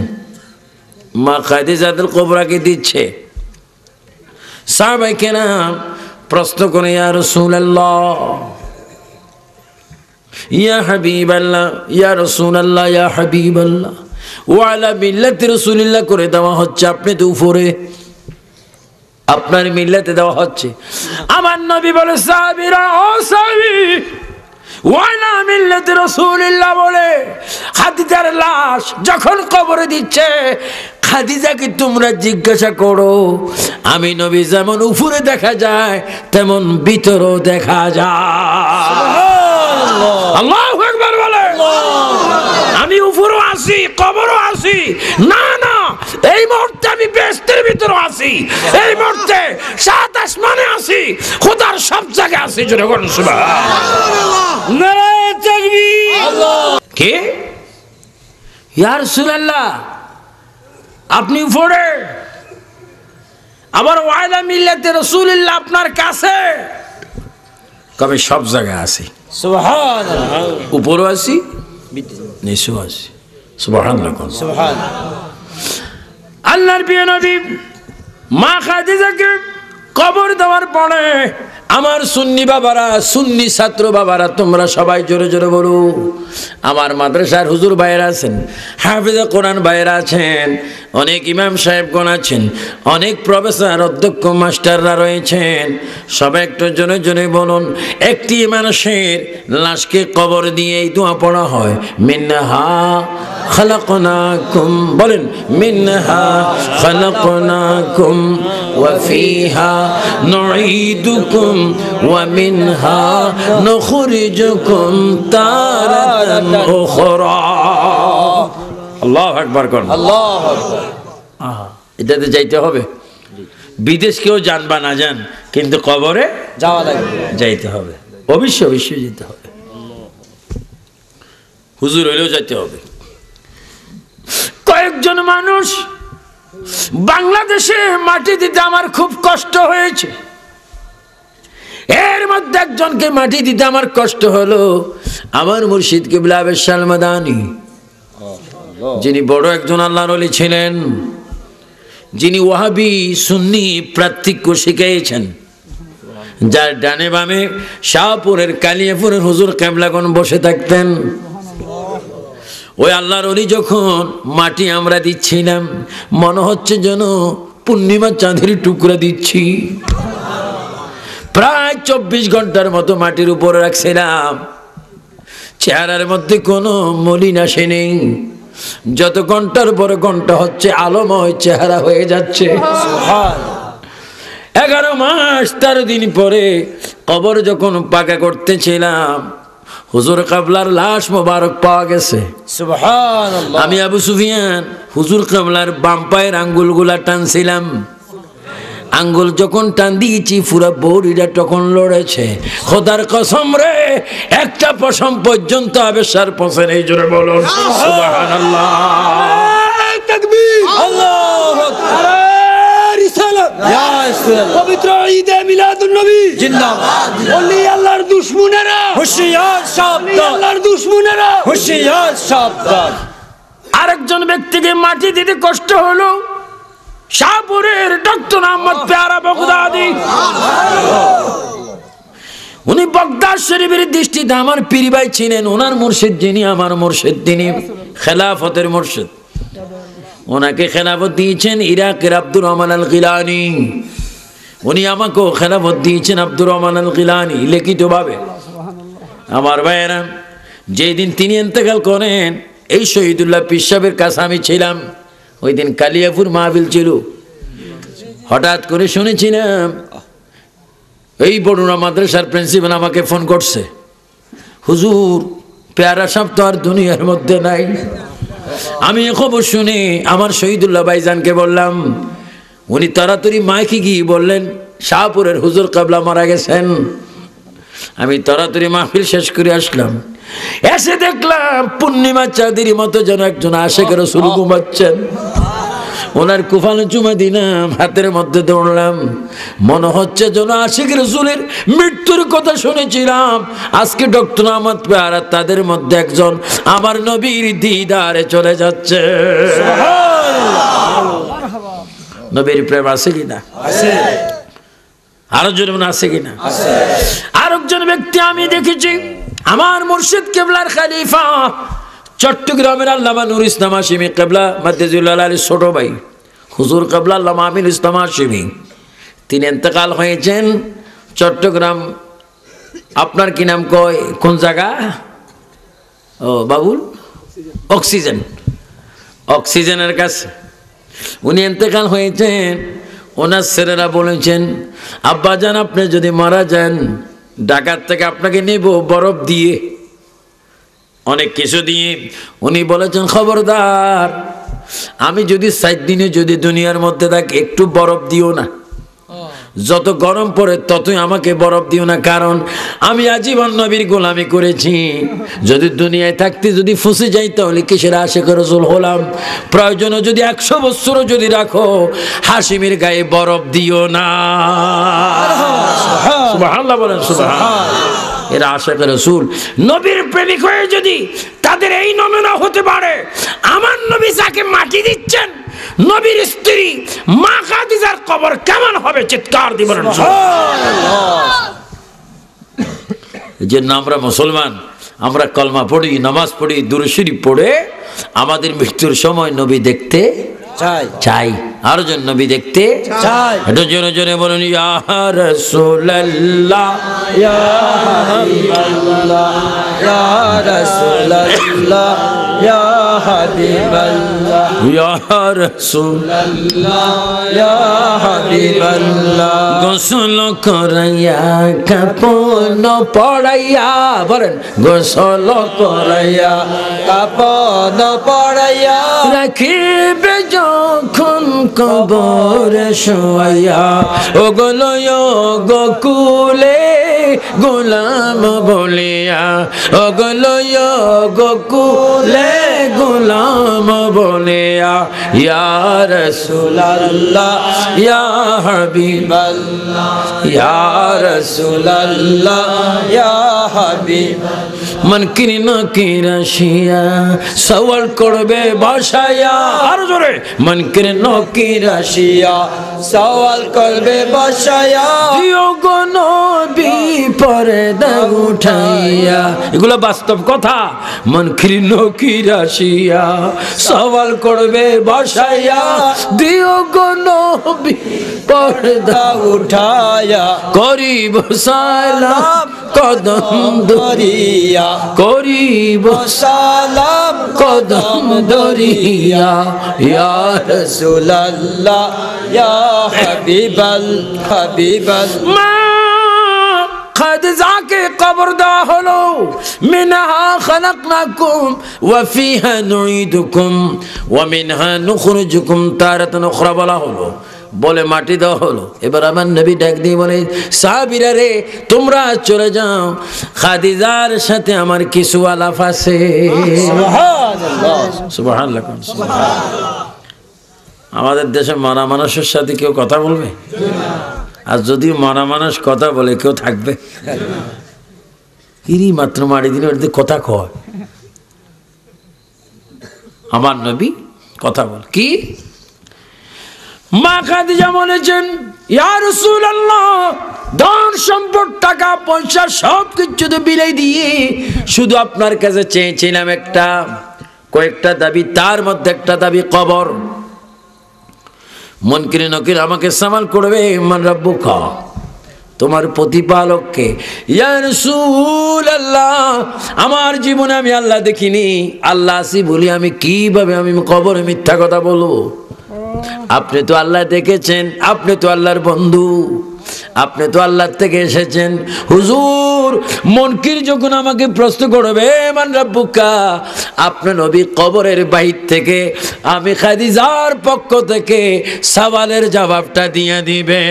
মা খাদিজাতুল কুবরাকে দিচ্ছে। সাহাবায়ে কেরাম প্রশ্ন করে, ইয়া রাসূলুল্লাহ, ইয়া হাবিবাল্লাহ, ইয়া রাসূলুল্লাহ, ইয়া হাবিবাল্লাহ, ওয়ালা মিল্লাতি রাসূলিল্লাহ করে দেওয়া হচ্ছে, আপনি তো উপরে, আপনার মিল্লাতে দেওয়া হচ্ছে। আমার নবী বলে, সাহাবীরা, ও সাহাবী, ওয়ালা মিল্লাতি রাসূলিল্লাহ বলে খাদিজার লাশ যখন কবরে দিচ্ছে, খাদিজাকে তোমরা জিজ্ঞাসা করো, আমি নবী যেমন উপরে দেখা যায় তেমন ভিতরও দেখা যায়। আল্লাহু আকবার বলে। আমি উপরও আছি, কবরও আছি, না না, এই মুহূর্তে আমি বেহেশতের ভিতরে আছি, এই মুহূর্তে সাত আসমানে আছি, খোদার সব জায়গায় আছি। জোরে বলুন সুবহানাল্লাহ। নারায়ে তাকবীর। কে? ইয়া রাসূলুল্লাহ, আপনি উপরে, আবার ওয়ালা মিল্লাতে রাসূলিল্লাহ আপনার কাছে। কবে সব জায়গায় আছি, সুবহানাল্লাহ। উপরও আছি, নিচেও আছি। সুবহানাল্লাহ। সুবহানাল্লাহ। আল্লাহর প্রিয় নবী মা খাদিজাকে কবর দেওয়ার পরে আমার সুন্নি বাবারা, সুন্নি ছাত্র বাবারা, তোমরা সবাই জোরে জোরে বলো। আমার মাদ্রাসার হুজুর ভাইয়েরা আছেন, হাফেজে কোরআন ভাইয়েরা আছেন, অনেক ইমাম সাহেবগণ আছেন, অনেক প্রফেসর, অধ্যক্ষ, মাস্টাররা রয়েছেন, সবাই একটু জোরে জোরে বলুন। একটি মানুষের লাশকে কবর দিয়ে এই দোয়া পড়া হয়, মিনহা খালাকনাকুম, বলেন, মিনহা খালাকনাকুম ওয়া ফিহা নুঈদুকুম ওয়া মিনহা নুখরিজুকুম তারাতান উখরা। আল্লাহু আকবার করুন। আল্লাহু আকবার। এটাতে যাইতে হবে। বিদেশ কেউ যান বা না যান, কিন্তু কবরে যাওয়া লাগবে, যাইতে হবে, অবশ্যই অবশ্যই যেতে হবে। হুজুর হইলেও যাইতে হবে। কয়েকজন মানুষ বাংলাদেশে মাটি দিতে আমার খুব কষ্ট হয়েছে। এর মধ্যে একজনকে মাটি দিতে আমার কষ্ট হলো, আমার মুর্শিদ কিবলা বেশাল মাদানী, যিনি বড় একজন আল্লাহর ওলি ছিলেন, যিনি ওয়াহাবি সুন্নি প্রার্থিক্য শিখিয়েছেন, যার ডানে বামে শাহপুরের কালিয়াপুরের হুজুর কেবলাগণ বসে থাকতেন। ওই আল্লাহর ওলি যখন মাটি আমরা দিচ্ছিলাম, মনে হচ্ছে যেন পূর্ণিমা চাঁদের টুকরা দিচ্ছি। প্রায় 24 ঘন্টার মতো মাটির উপরে রাখছিলাম, চেহারার মধ্যে কোনো মলিন আসে নেই। যত ঘন্টার পরে ঘন্টা হচ্ছে আলোময় চেহারা হয়ে যাচ্ছে। 11 মাস 13 দিন পরে কবর যখন পাকা করতেছিলাম, হুজুর কাবলার লাশ মোবারক পাওয়া গেছে। সুবহানাল্লাহ। আমি আবু সুফিয়ান হুজুর কাবলার বাম পায়ের আঙ্গুলগুলা টানছিলাম। আঙ্গুল যখন টান দিয়েছি পুরা বডিটা তখন লড়েছে। খোদার কসম রে, একটা পশম পর্যন্ত আবেশার পৌঁছে নেই। জোরে বলুন সুবহানাল্লাহ। তাকবীর, আল্লাহু আকবার। রিসালাত, ইয়া রাসূলুল্লাহ। পবিত্র ঈদে মিলাদুন নবী জিন্দাবাদ। ওলি আল্লাহর দুশমনেরা হুঁশিয়ার, সাবধান। আল্লাহর দুশমনেরা হুঁশিয়ার, সাবধান। আরেকজন ব্যক্তিকে মাটি দিতে কষ্ট হলো, শাহপুরের ডক্টর আহমদ পেয়ারা বগদাদি। উনি বগদাদ শরীফের দৃষ্টিতে আমার পীর ভাই ছিলেন। ওনার মুর্শিদ যিনি, আমার মুর্শিদ তিনি খেলাফতের মুর্শিদ। ওনাকে খেলাফত দিয়েছেন ইরাকের আব্দুর রহমান আল গিলানি। উনি আমাকেও খেলাফত দিয়েছেন আব্দুর রহমান আল গিলানি লিখিতভাবে। আমার ভাইয়েরা, যেই দিন তিনি ইন্তেকাল করেন, এই শহীদুল্লাহ পীর সাহেবের কাছে আমি ছিলাম। ওই দিন কালিয়াপুর মাহফিল ছিল। হঠাৎ করে শুনেছিলাম এই বড়ুরা মাদ্রাসার প্রিন্সিপাল আমাকে ফোন করছে, হুজুর পেয়ারা সাহেব তো আর দুনিয়ার মধ্যে নাই। আমি এ খবর শুনে আমার শহীদুল্লাহ ভাইজানকে বললাম। উনি তাড়াতাড়ি মাইকে গিয়ে বললেন শাহপুরের হুজুর কাবলা মারা গেছেন। আমি তাড়াতাড়ি মাহফিল শেষ করে আসলাম। এসে দেখলাম পূর্ণিমা চাঁদের মতো যেন একজন আশেক রাসূল ঘুমাচ্ছেন। ওনার কুফানো চুমা দিলাম, হাতের মধ্যে দৌড়লাম। মনে হচ্ছে যেন আশেক রাসূলের মৃত্যুর কথা শুনেছিলাম, আজকে ডক্টর আহমদ পেয়ারা তাদের মধ্যে একজন আমার নবীর দিদারে চলে যাচ্ছে। নবীর প্রেম আছে কিনা? আছে। আরো জন আছে কিনা? আছে। আরেকজন ব্যক্তি আমি দেখেছি, আমার মুর্শিদ কিবলার খলিফা চট্টগ্রামের আল্লামা নূর ইসলাম হাশিমি কিবলা মাদ্দাজিউল্লাহ আলাইহির ছোট ভাই হুজুর কিবলা আল্লামা আমিন ইসলাম হাশিমি। তিনি ইন্তেকাল হয়েছেন চট্টগ্রাম। আপনার কি নাম কয়, কোন জায়গা? ও বাবুল, অক্সিজেন, অক্সিজেনের কাছে উনি ইন্তেকাল হয়েছেন। ওনার ছেলেরা বলেছেন, আব্বাজান আপনি যদি মারা যান, ঢাকার থেকে আপনাকে নেব বরফ দিয়ে, অনেক কিছু দিয়ে। উনি বলেছেন, খবরদার, আমি যদি 7 দিনে যদি দুনিয়ার মধ্যে থাকি, একটু বরফ দিও না। যত গরম পড়ে ততই আমাকে বরফ দিও না, কারণ আমি আজীবন নবীর গোলামি করেছি। যদি দুনিয়ায় থাকতে যদি ফুঁসে যাই, তাহলে কিসের আশিক রাসূল হলাম? প্রয়োজনে যদি 100 বছরও যদি রাখো, হাশিমের গায়ে বরফ দিও না। সুবহানাল্লাহ বলেন, সুবহানাল্লাহ। এরা আশিক রাসূল নবীর প্রেমিক হয়ে যদি তাদের এই নমুনা হতে পারে, আমার নবী যাকে মাটি দিচ্ছেন, নবীর স্ত্রী মা খাদিজার কবর কেমন হবে? চিৎকার দিবেন সুবহানাল্লাহ। যে আমরা মুসলমান, আমরা কলমা পড়ি, নামাজ পড়ি, দুরূদ শরীফ পড়ে আমাদের মৃত্যুর সময় নবী দেখতে চাই, চাই। আর জন নবী দেখতে চাই। এটা জোরে জোরে বলুন, ইয়া রাসূলুল্লাহ, ইয়া হাবিবাল্লাহ, ইয়া রাসূলুল্লাহ, ইয়া হাবিবাল্লাহ, ইয়া রাসূলুল্লাহ, ইয়া হাবিবাল্লাহ। গোসল করাইয়া কাপন পড়াইয়া, বলেন, গোসল করাইয়া কাপন পড়াইয়া রাখিবে যখন কবরে শোয়াইয়া, ওগুলো গোকুলে গোলাম বলিয়া, ওগুলো গোকুলে গোলাম বলে ইয়া রাসূলুল্লাহ ইয়া হাবিবাল্লাহ ইয়া রাসূলুল্লাহ ইয়া হাবিবাল্লাহ মুনকির নকির আসিয়া সওয়াল করবে বসায়া আর জোরে মুনকির নকির আসিয়া সওয়াল করবে বসায়া দিও গো নবী পর্দা উঠাইয়া এগুলো বাস্তব কথা মুনকির নকির আসিয়া সওয়াল করবে বসায়া দিও গো নবী পর্দা উঠায়া করিব সালাম কদম ধরিয়া করিব সালাম কদম ধরিয়া ইয়া রাসূলুল্লাহ ইয়া হাবিবাল্লাহ খাদিজা কে কবর দেওয়া হলো মিনহা খালাকনাকুম ওয়া ফিহা নুঈদুকুম ওয়া মিনহা নুখরিজুকুম তারাতান উখরা বলা হলো বলে মাটি দেওয়া হলো। এবার আমার নবী ডাক দিয়ে বলে সাহাবীরা রে তোমরা চলে যাও খাদিজার সাথে আমার কিছু আলাপ আছে। সুবহানাল্লাহ সুবহানাল্লাহ আমাদের দেশে মরা মানুষের সাথে কেউ কথা বলবে? আর যদি মরা মানুষ কথা বলে কেউ থাকবে? কিরি মাত্র মারি দিলে ওদের কথা কয়। আমার নবী কথা বল কি মা খাদিজা বলেছেন ইয়া রাসূলুল্লাহ ধন সম্পদ টাকা পয়সা সব কিছু তো বিলাই দিয়ে শুধু আপনার কাছে চেয়েছিলাম একটা কয়েকটা দাবি, তার মধ্যে একটা দাবি কবর। মুনকির নকির আমাকে সামাল করবে মান রাব্বুকা তোমার প্রতিপালককে। ইয়া রাসূলুল্লাহ আমার জীবনে আমি আল্লাহ দেখিনি, আল্লাহ আসি বলি আমি কিভাবে আমি কবরে মিথ্যা কথা বলবো? আপনি তো আল্লাহ দেখেছেন, আপনি তো আল্লাহর বন্ধু, আপনি তো আল্লাহর থেকে এসেছেন। হুজুর মুনকির যখন আমাকে প্রশ্ন করবে মান রাব্বুকা আপনি নবী কবরের বাহির থেকে আমি খাদিজার পক্ষ থেকে সওয়ালের জবাবটা দিয়ে দিবে।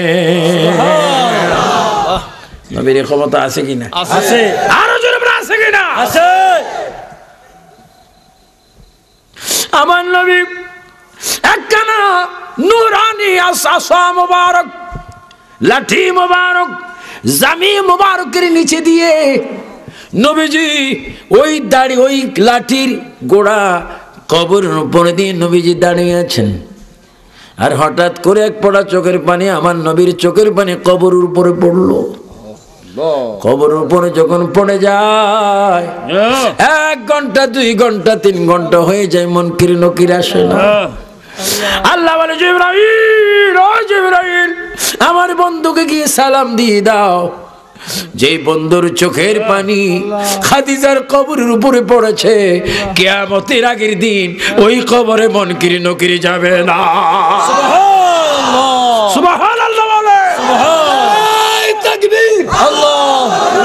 নবীর ক্ষমতা আছে কিনা? আছে। আরো জোরে বলে আছে কিনা? আছে। আমার নবী একখানা নূরানি আসা মুবারক লাঠি মুবারক জামি মুবারকের নিচে দিয়ে নবীজি ওই দাড়ি ওই লাঠির গোড়া কবরের উপরে দিয়ে নবীজি দাঁড়িয়ে আছেন। আর হঠাৎ করে এক পড়া চোখের পানি আমার নবীর চোখের পানি কবরের উপরে পড়লো। কবরের উপরে যখন পড়ে যায় 1 ঘন্টা 2 ঘন্টা 3 ঘন্টা হয়ে যায় মুনকির নকির আসে না। আল্লাহ বলে জিবরাইল ও জিবরাইল আমার বন্ধুকে গিয়ে সালাম দিয়ে দাও, যে বন্ধুর চোখের পানি খাদিজার কবরের উপরে পড়েছে কিয়ামতের আগের দিন ওই কবরে মুনকির নকির যাবে না। সুবহানাল্লাহ সুবহানাল্লাহ বলে সুবহান তাকবীর আল্লাহ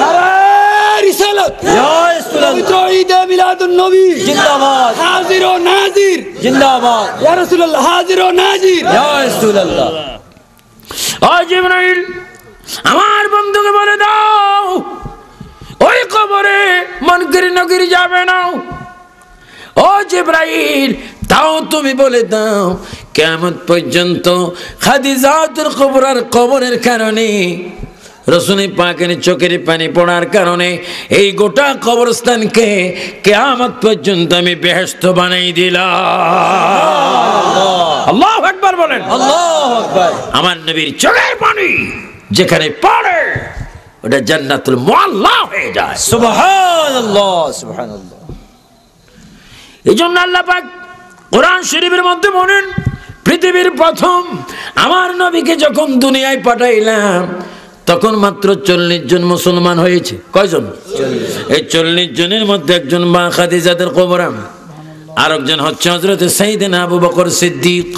নারে রিসালাত ইয়া রাসূলুল্লাহ ঈদ মিলাদুন নবী জিন্দাবাদ হাজির ও নাজির জিন্দাবাদ ইয়া রাসূলুল্লাহ হাজির ও নাজির ইয়া রাসূলুল্লাহ। ও জিবরাইল আমার বন্ধুকে বলে দাও ওই কবরে মুনকির নকির যাবে না। ও জিবরাইল তাও তুমি বলে দাও কিয়ামত পর্যন্ত খাদিজাতুল কুবরার কবরের কারণে রাসূল পাকের চোখের পানি পড়ার কারণে এই গোটা কবরস্থানকে কিয়ামত পর্যন্ত আমি বেহেশত বানাই দিলাম। আল্লাহু আকবার বলেন। আল্লাহু আকবার। আমার নবীর চোখের পানি যেখানে পড়ে ওটা জান্নাতুল মুআল্লা হয়ে যায়। সুবহানাল্লাহ সুবহানাল্লাহ। এইজন্য আল্লাহ পাক কোরআন শরীফের মধ্যে বলেন পৃথিবীর প্রথম আমার নবীকে যখন দুনিয়ায় পাঠাইলাম তখন মাত্র 40 জন মুসলমান হয়েছে। কয়জন? 40। এই 40 জনের মধ্যে একজন মা খাদিজাতুল কুবরা, আরেকজন হচ্ছে হযরত সাইয়েদনা আবু বকর সিদ্দিক,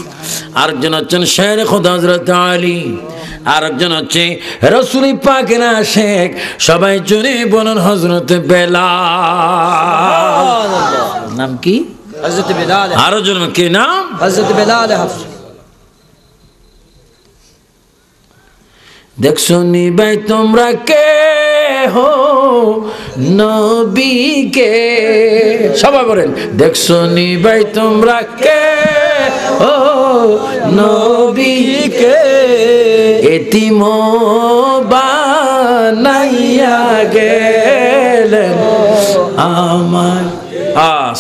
আরেকজন হচ্ছেন শের খোদা হযরত আলী, আরেকজন হচ্ছে রাসূল পাকের আশিক সবাই জুড়ে বলেন হযরত বেলাল। নাম কি? হযরত বেলাল। আরো জন কি নাম? হযরত বেলাল হাফসি। দেখছো নি ভাই তোমরা কে হো নবীকে, সবাই বলেন দেখছো নি ভাই তোমরা কে ও নবীকে এতিম বানাইয়া গেলেন আমার।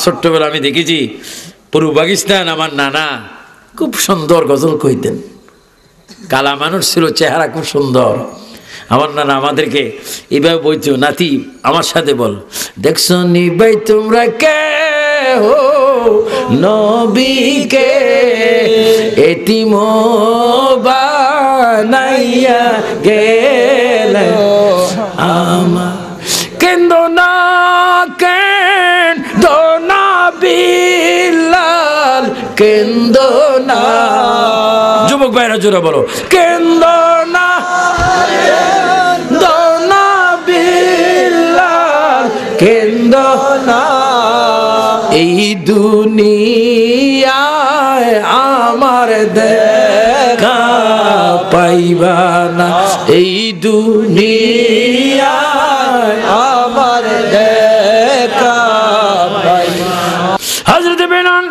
ছোট্টবেলা আমি দেখেছি পূর্ব পাকিস্তান, আমার নানা খুব সুন্দর গজল কইতেন, কালা মানুষ ছিল, চেহারা খুব সুন্দর। আমার নানা আমাদেরকে এইভাবে বলতো, নাতি আমার সাথে বল, দেখছো নি ভাই তোমরা কে হো নবীকে এতিম বানাইয়া গেলেন আমার। কেন্দো না কেন্দো না বিল্লাল কেন্দো না, যুবক ভাইরা জোরে বলো কেন্দো না কেন্দো না বিল্লাল কেন্দো না, এই দুনিয়ায় আমার দেখা পাইবা না, এই দুনিয়ায় আমার দেখা পাইবা। হযরত বেলাল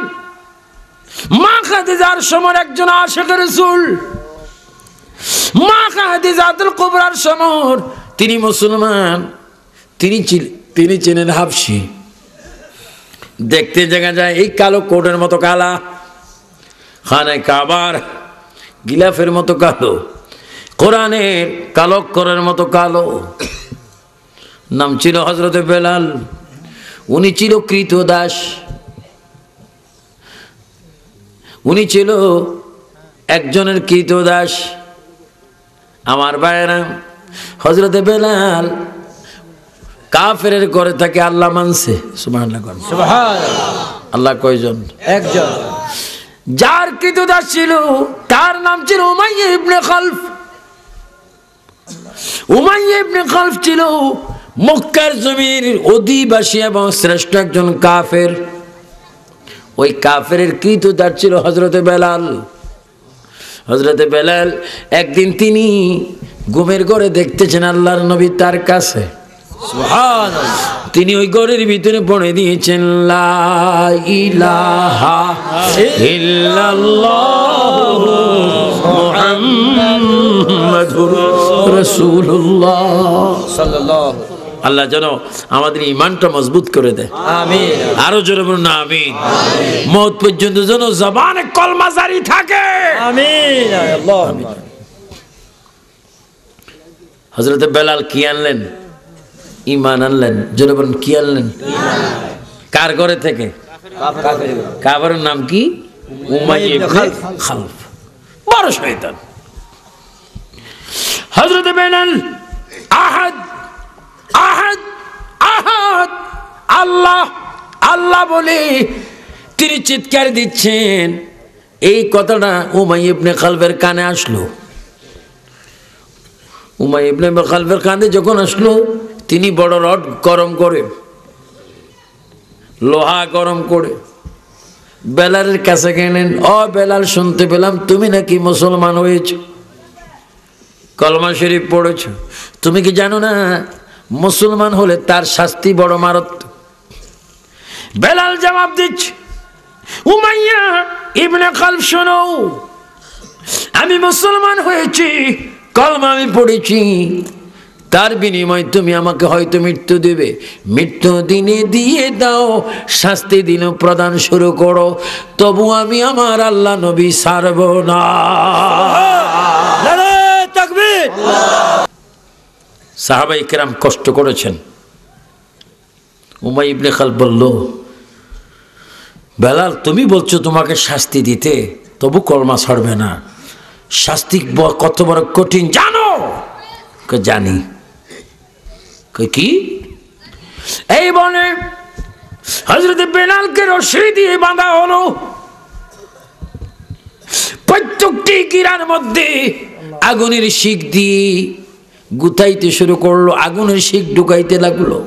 মা খাদিজার সময় একজন আশিক রাসূল, মা খাদিজাতুল কুবরার সময় তিনি মুসলমান, তিনি ছিলেন হাবশী। দেখতে দেখা যায় এই কালো কোটের মতো কালা, খানে কাবার গিলাফের মতো কালো, কোরআনের কালো অক্ষরের মতো কালো। নাম ছিল হযরত বেলাল। উনি ছিল কৃতদাস, উনি ছিল একজনের কৃতদাস। আমার ভাইয়েরা, হযরত বেলাল কাফেরের ঘরে থাকে, আল্লাহ মানছে। সুবহানাল্লাহ, আল্লাহ কয়জন? একজন। যার কৃতদাস ছিল তার নাম ছিল উমাইয়া ইবনে খালফ। উমাইয়া ইবনে খালফ ছিল মক্কার জমির অধিবাসী এবং শ্রেষ্ঠ একজন কাফের। ওই কাফেরের কৃতদাস ছিল হযরত বেলাল। হযরত বেলাল একদিন তিনি ঘুমের ঘরে দেখতেছেন আল্লাহর নবী তার কাছে। সুবহানাল্লাহ। তিনি ওই ঘরের ভিতরে পড়ে দিয়েছেন লা ইলাহা ইল্লাল্লাহ মুহাম্মাদুর রাসূলুল্লাহ সাল্লাল্লাহু। আল্লাহ যেন আমাদের ঈমানটা মজবুত করে দেয়, আমিন। আরো জোরে বলুন আমিন। মওত পর্যন্ত যেন জবানে কলমা জারি থাকে, আমিন আল্লাহুম্মা। হযরত বেলাল কি আনলেন? ঈমান আনলেন। জোরে বলুন কি আনলেন? কার ঘরে থেকে? কাফেরের নাম কি? উমাইয়া ইবনে খালফ, বড় শয়তান। হযরত বেলাল আহাদ আহাদ আহাদ আল্লাহ আল্লাহ বলে তিনি চিৎকার দিচ্ছেন। এই কথাটা উমাইয়া ইবনে খালফের কানে আসলো। উমাইয়া ইবনে খালফের কানে যখন আসলো, তিনি বড় রড গরম করে, লোহা গরম করে বেলালের কাছে গেলেন। ও বেলাল, শুনতে পেলাম তুমি নাকি মুসলমান হয়েছ, কলমা শরীফ পড়েছ। তুমি কি জানো না মুসলমান হলে তার শাস্তি বড় মারাত্মক? বেলাল জবাব দিচ্ছে, উমাইয়া ইবনে খালফ শোনো, আমি মুসলমান হয়েছি, কলমা আমি পড়েছি, তার বিনিময়ে তুমি আমাকে হয়তো মৃত্যু দেবে। মৃত্যু দিনে দিয়ে দাও, শাস্তি দিনে প্রদান শুরু করো, তবু আমি আমার আল্লাহ নবী ছাড়ব না। নারায়ে তাকবীর। সাহাবায়ে কেরাম কষ্ট করেছেন। উমাইয়া ইবনে খালফ বলল, বেলাল তুমি বলছো তোমাকে শাস্তি দিতে, তবু কলমা ছাড়বে না, শাস্তি কত বড় কঠিন জানো? জানি। কি? এই বনে হযরত বেলালকে রশি দিয়ে বাঁধা হলো। প্রত্যেকটি গিরার মধ্যে আগুনের শিক দিয়ে গুতাইতে শুরু করলো, আগুনের শিক ঢুকাইতে লাগলো।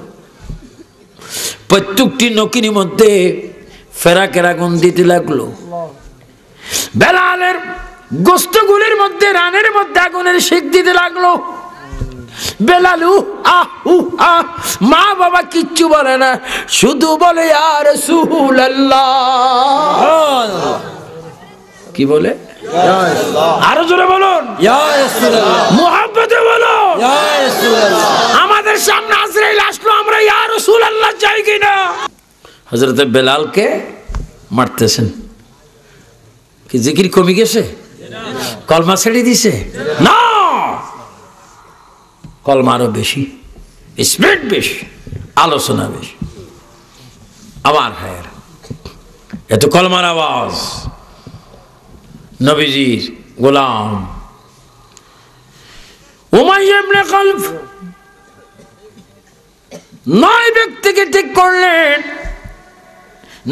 প্রত্যেকটি নকির মধ্যে ফেরাকের আগুন দিতে লাগলো। বেলালের গোস্তগুলির মধ্যে, রানের মধ্যে আগুনের শিক দিতে লাগলো। বেলালু মা বাবা কিচ্ছু বলে না, শুধু বলে ইয়া রাসূলুল্লাহ। কি বলে? আরো জোরে বলুন, ইয়া রাসূলুল্লাহ। মুহাব্বতে বলো, ইয়া রাসূলুল্লাহ। আমাদের সামনে আজরাইল আসলো, আমরা ইয়া রাসূলুল্লাহ চাই কিনা? হযরত বেলালকে মারতেছেন, কি জিকির কমে গেছে? কলমা ছেড়ে দিছে না, কলমা আরো বেশি, স্পিড বেশি, আলোচনা বেশি। আমার ভাইয়ের এত কলমার আওয়াজ, নবীজির গোলাম উমাইয়া ইবনে খালফ 9 ব্যক্তিকে ঠিক করলেন,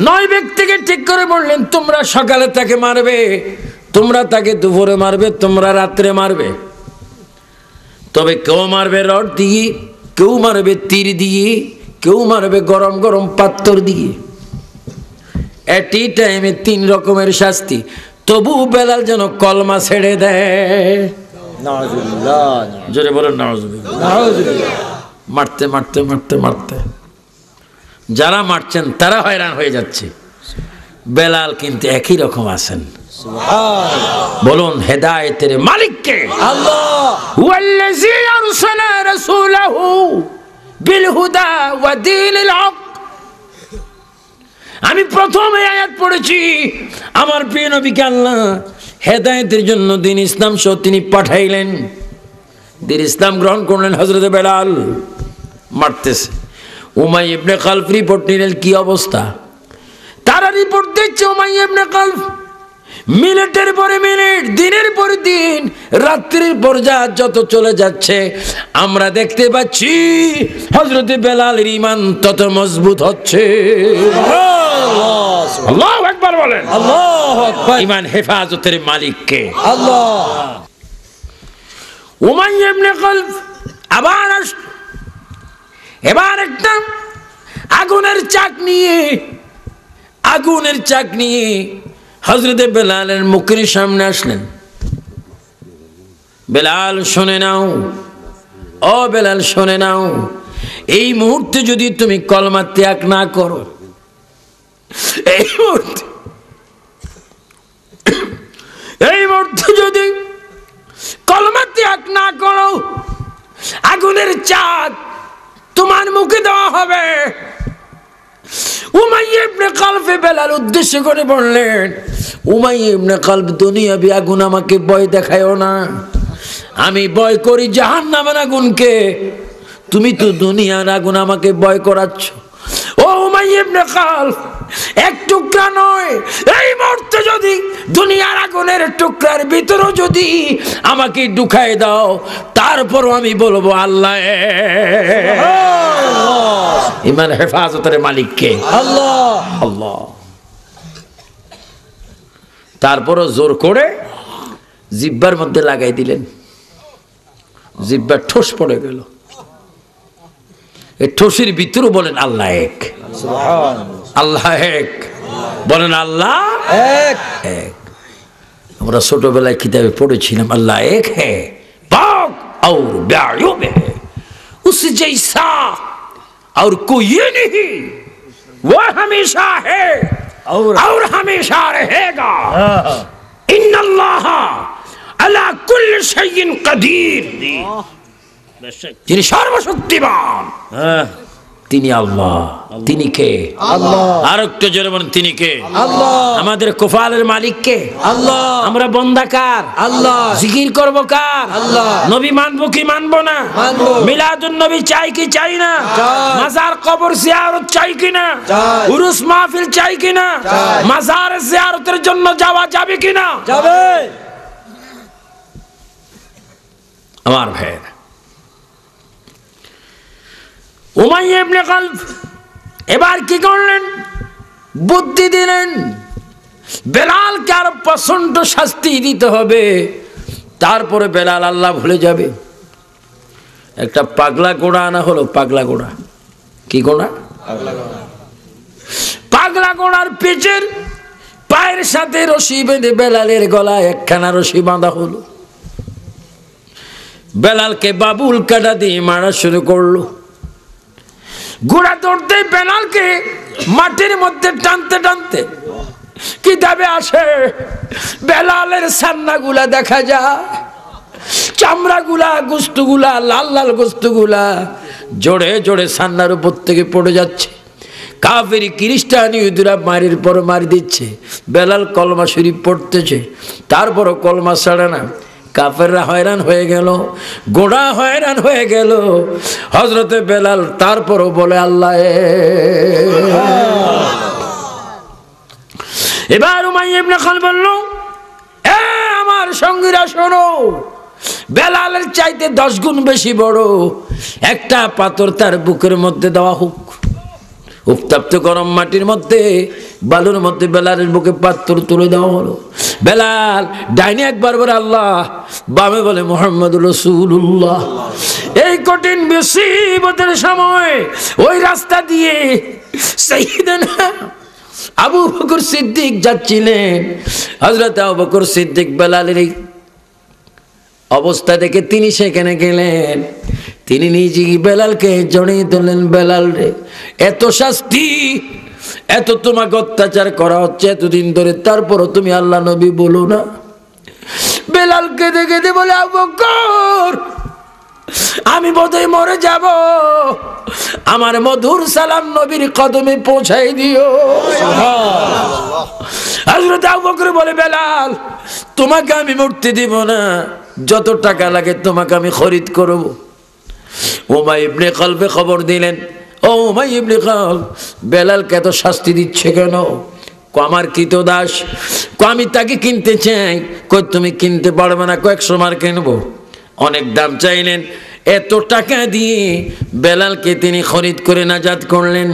9 ব্যক্তিকে ঠিক করে বললেন, তোমরা সকালে তাকে মারবে, তোমরা তাকে দুপুরে মারবে, তোমরা রাত্রে মারবে। তবে কেউ মারবে রড দিয়ে, কেউ মারবে তীর দিয়ে, কেউ মারবে গরম গরম পাথর দিয়ে। এটি টাইমে 3 রকমের শাস্তি। তবু বেলাল যেন কলমা ছেড়ে দেয়। নাউজুবিল্লাহ, জোরে বলেন নাউজুবিল্লাহ। মারতে মারতে মারতে মারতে যারা মারছেন তারা হয়রান হয়ে যাচ্ছে, বেলাল কিন্তু একই রকম আছেন। বলুন হেদায়েতের মালিক কে? আল্লাহ। ওয়াল্লাযী আরসালা রাসূলাহু বিল হুদা ওয়া দীনিল হক। আমি প্রথমে আয়াত পড়েছি, আমার প্রিয় নবীকে আল্লাহ হেদায়েতের জন্য দ্বীন ইসলাম সহ তিনি পাঠাইলেন। দ্বীন ইসলাম গ্রহণ করলেন হযরত বেলাল। মারতেছে। উমাইয়া ইবনে খালফ রিপোর্ট নিলেন, কি অবস্থা? তারা রিপোর্ট দিচ্ছে উমাইয়া ইবনে খালফ মিনিটের পরে মিনিট, দিনের পর দিন, রাত্রির পর রাত যত চলে যাচ্ছে, আমরা দেখতে পাচ্ছি হযরত বেলালের ঈমান তত মজবুত হচ্ছে। আল্লাহু আকবার বলেন। আল্লাহু আকবার। ঈমান হেফাজতের মালিক কে? আল্লাহ। উমাইয়া ইবনে খালফ এবার একটা আগুনের চাক নিয়ে হযরত বেলালের মুখের সামনে আসলেন। বেলাল শুনে নাও, ও বেলাল শুনে নাও, এই মুহূর্তে যদি তুমি কলমা ত্যাগ না করো, এই মুহূর্তে যদি কলমা ত্যাগ না করো, আগুনের চাক তোমার মুখে দেওয়া হবে। উমাইয়া ইবনে খালফ বেলাল উদ্দেশ্য করে বললেন, উমাইয়া ইবনে খালফ, দুনিয়াবি আগুন আমাকে ভয় দেখায়ও না, আমি ভয় করি জাহান্নামের আগুনকে। তুমি তো দুনিয়ার আগুন আমাকে ভয় করাচ্ছ। ও উমাইয়া ইবনে খালফ, এক টুকরা নয়, এই মুহূর্তে যদি দুনিয়ার আগুনের টুকরার ভিতরও যদি আমাকে ঢুকায় দাও, তারপরও আমি বলবো আল্লাহ। ঈমান হেফাজতের মালিক কে? আল্লাহ। আল্লাহ। তারপরও জোর করে জিহ্বার মধ্যে লাগাই দিলেন, জিহ্বার ঠোস পড়ে গেল। এই ঠোসের ভিতরও বলেন আল্লাহ এক, আল্লাহ এক, বলেন আল্লাহ এক। আমরা ছোটবেলায় কিতাবে পড়েছিলাম, আল্লাহ এক হ্যাঁ, পাক और बायों में है, उस जैसा और कोई नहीं, वो हमेशा है और हमेशा रहेगा। इन्नल्लाह अला कुल्ली शैइन कदीर, যিনি সর্বশক্তিমান তিনি আল্লাহ। তিনি কে? আল্লাহ। আর একটু জোরে বলেন, তিনি কে? আল্লাহ। আমাদের কফালের মালিক কে? আল্লাহ। আমরা বান্দা কার? আল্লাহ। জিকির করব কার? আল্লাহ। নবী মানবো কি মানবো না? মানবো। মিলাদুন নবী চাই কি চাই না? মাজার কবর জিয়ারত চাই কি না? উরুস মাহফিল চাই কি না? মাজার জিয়ারতের জন্য যাওয়া যাবে কি না? যাবে। আমার ভাইরা, উমাইয়া ইবনে খালফ এবার কি করলেন? বুদ্ধি দিলেন, বেলালকে আরো প্রচন্ড শাস্তি দিতে হবে, তারপরে বেলাল আল্লাহ ভুলে যাবে। একটা পাগলা ঘোড়া আনা হলো। পাগলা ঘোড়া, কি ঘোড়া? পাগলা ঘোড়ার পেটের পায়ের সাথে রশি বেঁধে বেলালের গলায় একখানা রশি বাঁধা হলো। বেলালকে বাবুল কাটা দিয়ে মারা শুরু করলো। ঘোড়া দৌড়তে বেলালকে মাটির মধ্যে টানতে টানতে কিতাবে আসে বেলালের সান্নাগুলা দেখা যায়, চামড়াগুলা গোস্তগুলা লাল লাল গোস্তগুলা জোড়ে জোড়ে সান্নার উপর থেকে পড়ে যাচ্ছে। কাফেরি খ্রিস্টান ইহুদিরা মারির পর মারি দিচ্ছে, বেলাল কলমা শরীফ পড়তেছে, তারপরও কলমা ছাড়ে না। কাফেররা হয়রান হয়ে গেল, গোড়া হয়রান হয়ে গেল। হযরতে বেলাল তারপরও বলে আল্লাহ। এবার উমাইয়া ইবনে খালদ বলল, এ আমার সঙ্গীরা শোনো, বেলালের চাইতে 10 গুণ বেশি বড় একটা পাথর তার বুকের মধ্যে দেওয়া হোক। উত্তপ্ত গরম মাটির মধ্যে বালুর মধ্যে বেলালের বুকে পাথর তুলে দেওয়া হলো। বেলাল ডাইনে একবার বলে আল্লাহ, বামে বলে মুহাম্মদুর রাসূলুল্লাহ। এই কঠিন মুসিবতের সময় ওই রাস্তা দিয়ে সাইয়েদনা আবু বকর সিদ্দিক যাচ্ছিলেন। হযরত আবু বকর সিদ্দিক বেলালের এই অবস্থা দেখে তিনি সেখানে গেলেন। তিনি নিজেই বেলালকে জড়িয়ে ধরলেন, বেলাল রে, এত শাস্তি, এত তোমাকে অত্যাচার করা হচ্ছে এতদিন ধরে, তারপরও তুমি আল্লাহ নবী বলো না। বেলালকে দেখে দে বলে, আবু বকর, আমি বোধহয় মরে যাব, আমার মধুর সালাম নবীর কদমে পৌঁছাই দিও। হযরত আবু বকর বলে, বেলাল, তোমাকে আমি মরতে দিব না, যত টাকা লাগে তোমাকে আমি খরিদ করব। উমাইয়া ইবনে খালবে খবর দিলেন, ও উমাইয়া ইবনে খালব, বেলালকে এত শাস্তি দিচ্ছে কেন? আমার কৃতদাস, আমি তাকে কিনতে চাই। কই তুমি কিনতে পারবে না, 100 মার কিনবো। অনেক দাম চাইলেন, এত টাকা দিয়ে বেলালকে তিনি খরিদ করে নাজাত করলেন।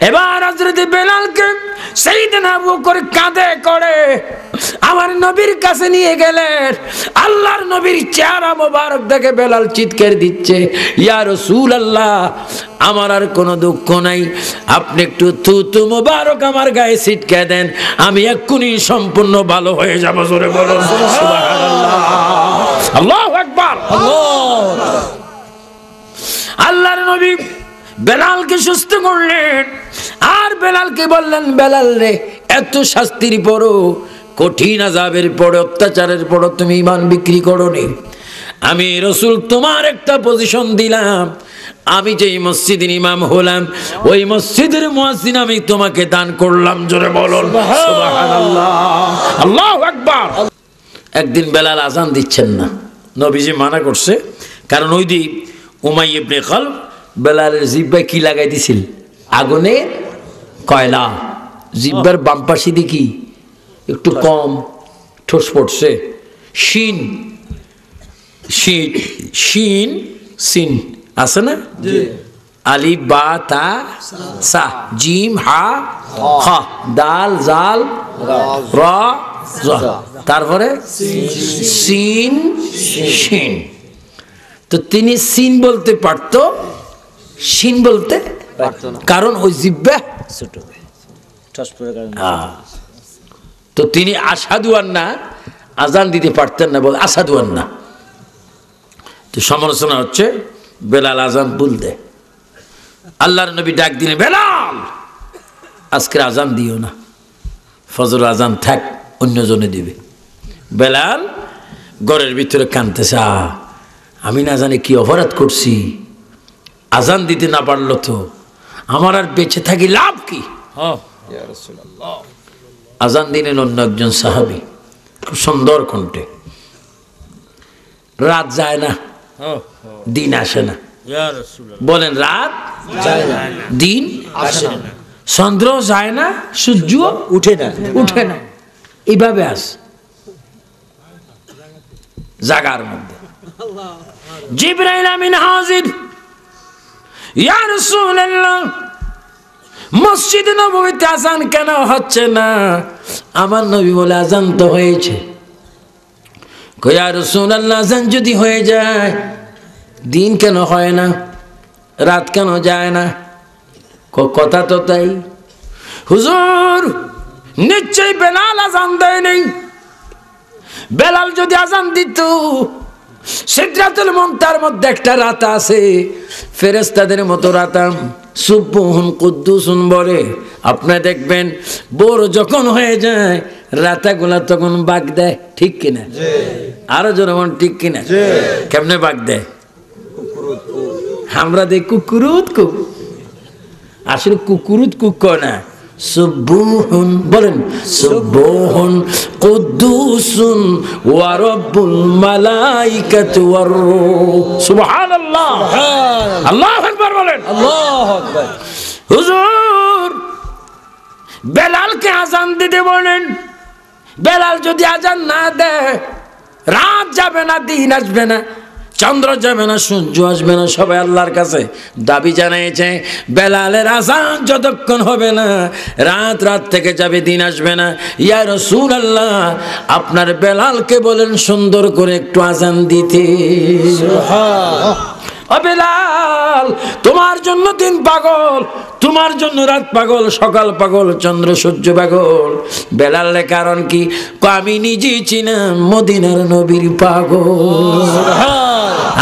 এবার হযরত বেলালকে সাইয়েদনা আবু বকর কাঁধে করে আমার নবীর কাছে নিয়ে গেলেন। আল্লাহর নবীর চেহারা মোবারক দেখে বেলাল চিৎকার দিচ্ছে, ইয়া রাসূলুল্লাহ, আমার আর কোনো দুঃখ নাই, আপনি একটু থুতু মোবারক আমার গায়ে ছিটকে দেন, আমি এক্ষুনি সম্পূর্ণ ভালো হয়ে যাব। জোরে বলুন সুবহানাল্লাহ, আল্লাহু আকবার। আল্লাহর নবী বেলালকে সুস্থ করলেন, আর বেলালকে বললেন, বেলাল রে, এত শাস্তির পরও, কঠিন আযাবের পর, অত্যাচারের পর তুমি ঈমান বিক্রি করোনি। আমি রাসূল তোমার একটা পজিশন দিলাম, আমি যেই মসজিদের ইমাম হলাম ওই মসজিদের মুয়াজ্জিন আমি তোমাকে দান করলাম। জোরে বলুন সুবহানাল্লাহ, আল্লাহু আকবার। একদিন বেলাল আজান দিচ্ছেন না, নবীজি মানা করছে, কারণ ওই দিন উমাইয়া ইবনে খালব বেলালের জিহ্বায় কি লাগাই দিছিল? আগুনে কয়লা। জিহ্বার বাম পাশে দেখি একটু কম ঠোস পড়ছে। শিন শিন শিন সিন আছে না? আলিফ বা তা সা, জিম হা খা, দাল জাল র জ, তারপরে সিন শিন। তো তিনি সিন বলতে পারত, শিন বলতে পারত না, কারণ ওই জিহ্বা ছোট। তো তিনি আসাদু আন্না আজান দিতে পারতেন না, বল আসাদু আন্না। তো সমালোচনা হচ্ছে বেলাল আজান বলতে। আল্লাহর নবী ডাক দিলেন, বেলাল আজকে আজান দিও না, ফজর আজান থাক, অন্যজনে দিবে। বেলাল ঘরের ভিতরে কাঁদতেছে, আমি না জানি কি অপরাধ করছি, আজান দিতে না পারলো তো আমার আর বেঁচে থাকি লাভ কি? আজান দিলেন অন্য একজন সাহাবী, খুব সুন্দর কণ্ঠে, রাত যায় না, দিন আসে না। বলেন, রাত যায় না, দিন আসে না, চন্দ্র যায় না, সূর্য উঠে না, উঠে না, এইভাবে আস জাগার মধ্যে। জিবরাইল আমিন হাজির, ইয়া রাসূলুল্লাহ, মসজিদ নববীতে আজান কেন হচ্ছে না? আমার নবী বলে, আজান তো হয়েছে। কই ইয়া রাসূলুল্লাহ, আজান যদি হয়ে যায় দিন কেন হয় না, রাত কেন যায় না? কথা তো তাই। হুজুর, নিশ্চয়ই বেলাল আজান দেয় নেই। বেলাল যদি আজান দিত সিদরাতুল মুনতাহার মধ্যে একটা রাতা আছে, ফেরেশতাদের মতো রাতা, সুবহুন কুদ্দুসুন বলে। আপনি দেখবেন বড় যখন হয়ে যায় রাতাগুলা তখন বাগ দেয়, ঠিক কিনা? আরো জোরে বলেন ঠিক কিনা? কেমনে বাগ দেয়? আমরা দেখ কুকুরুত কুক, আসলে কুকুরুত কুক কয় না, সুবহুন বলেন, সুবহুন কুদ্দুসুন ওয়া রাব্বুল মালাইকাতি ওয়ার রূহ। সুবহানাল্লাহ, আল্লাহু আকবার বলেন, আল্লাহু আকবার। হুজুর বেলালকে আজান দিতে বলেন, বেলাল যদি আজান না দেয় রাত যাবে না, দিন আসবে না, চন্দ্র যাবে না, সূর্য আসবে না। সবাই আল্লাহর কাছে দাবি জানিয়েছে, বেলালের আজান যতক্ষণ হবে না রাত থেকে যাবে, দিন আসবে না। ইয়া রাসূলুল্লাহ, আপনার বেলালকে বলেন সুন্দর করে একটু আজান দিতে। ও বেলাল, তোমার জন্য দিন পাগল, তোমার জন্য রাত পাগল, সকাল পাগল, চন্দ্র সূর্য পাগল। বেলালের কারণ কি? আমি নিজেই চিনাম মদিনার নবীর পাগল।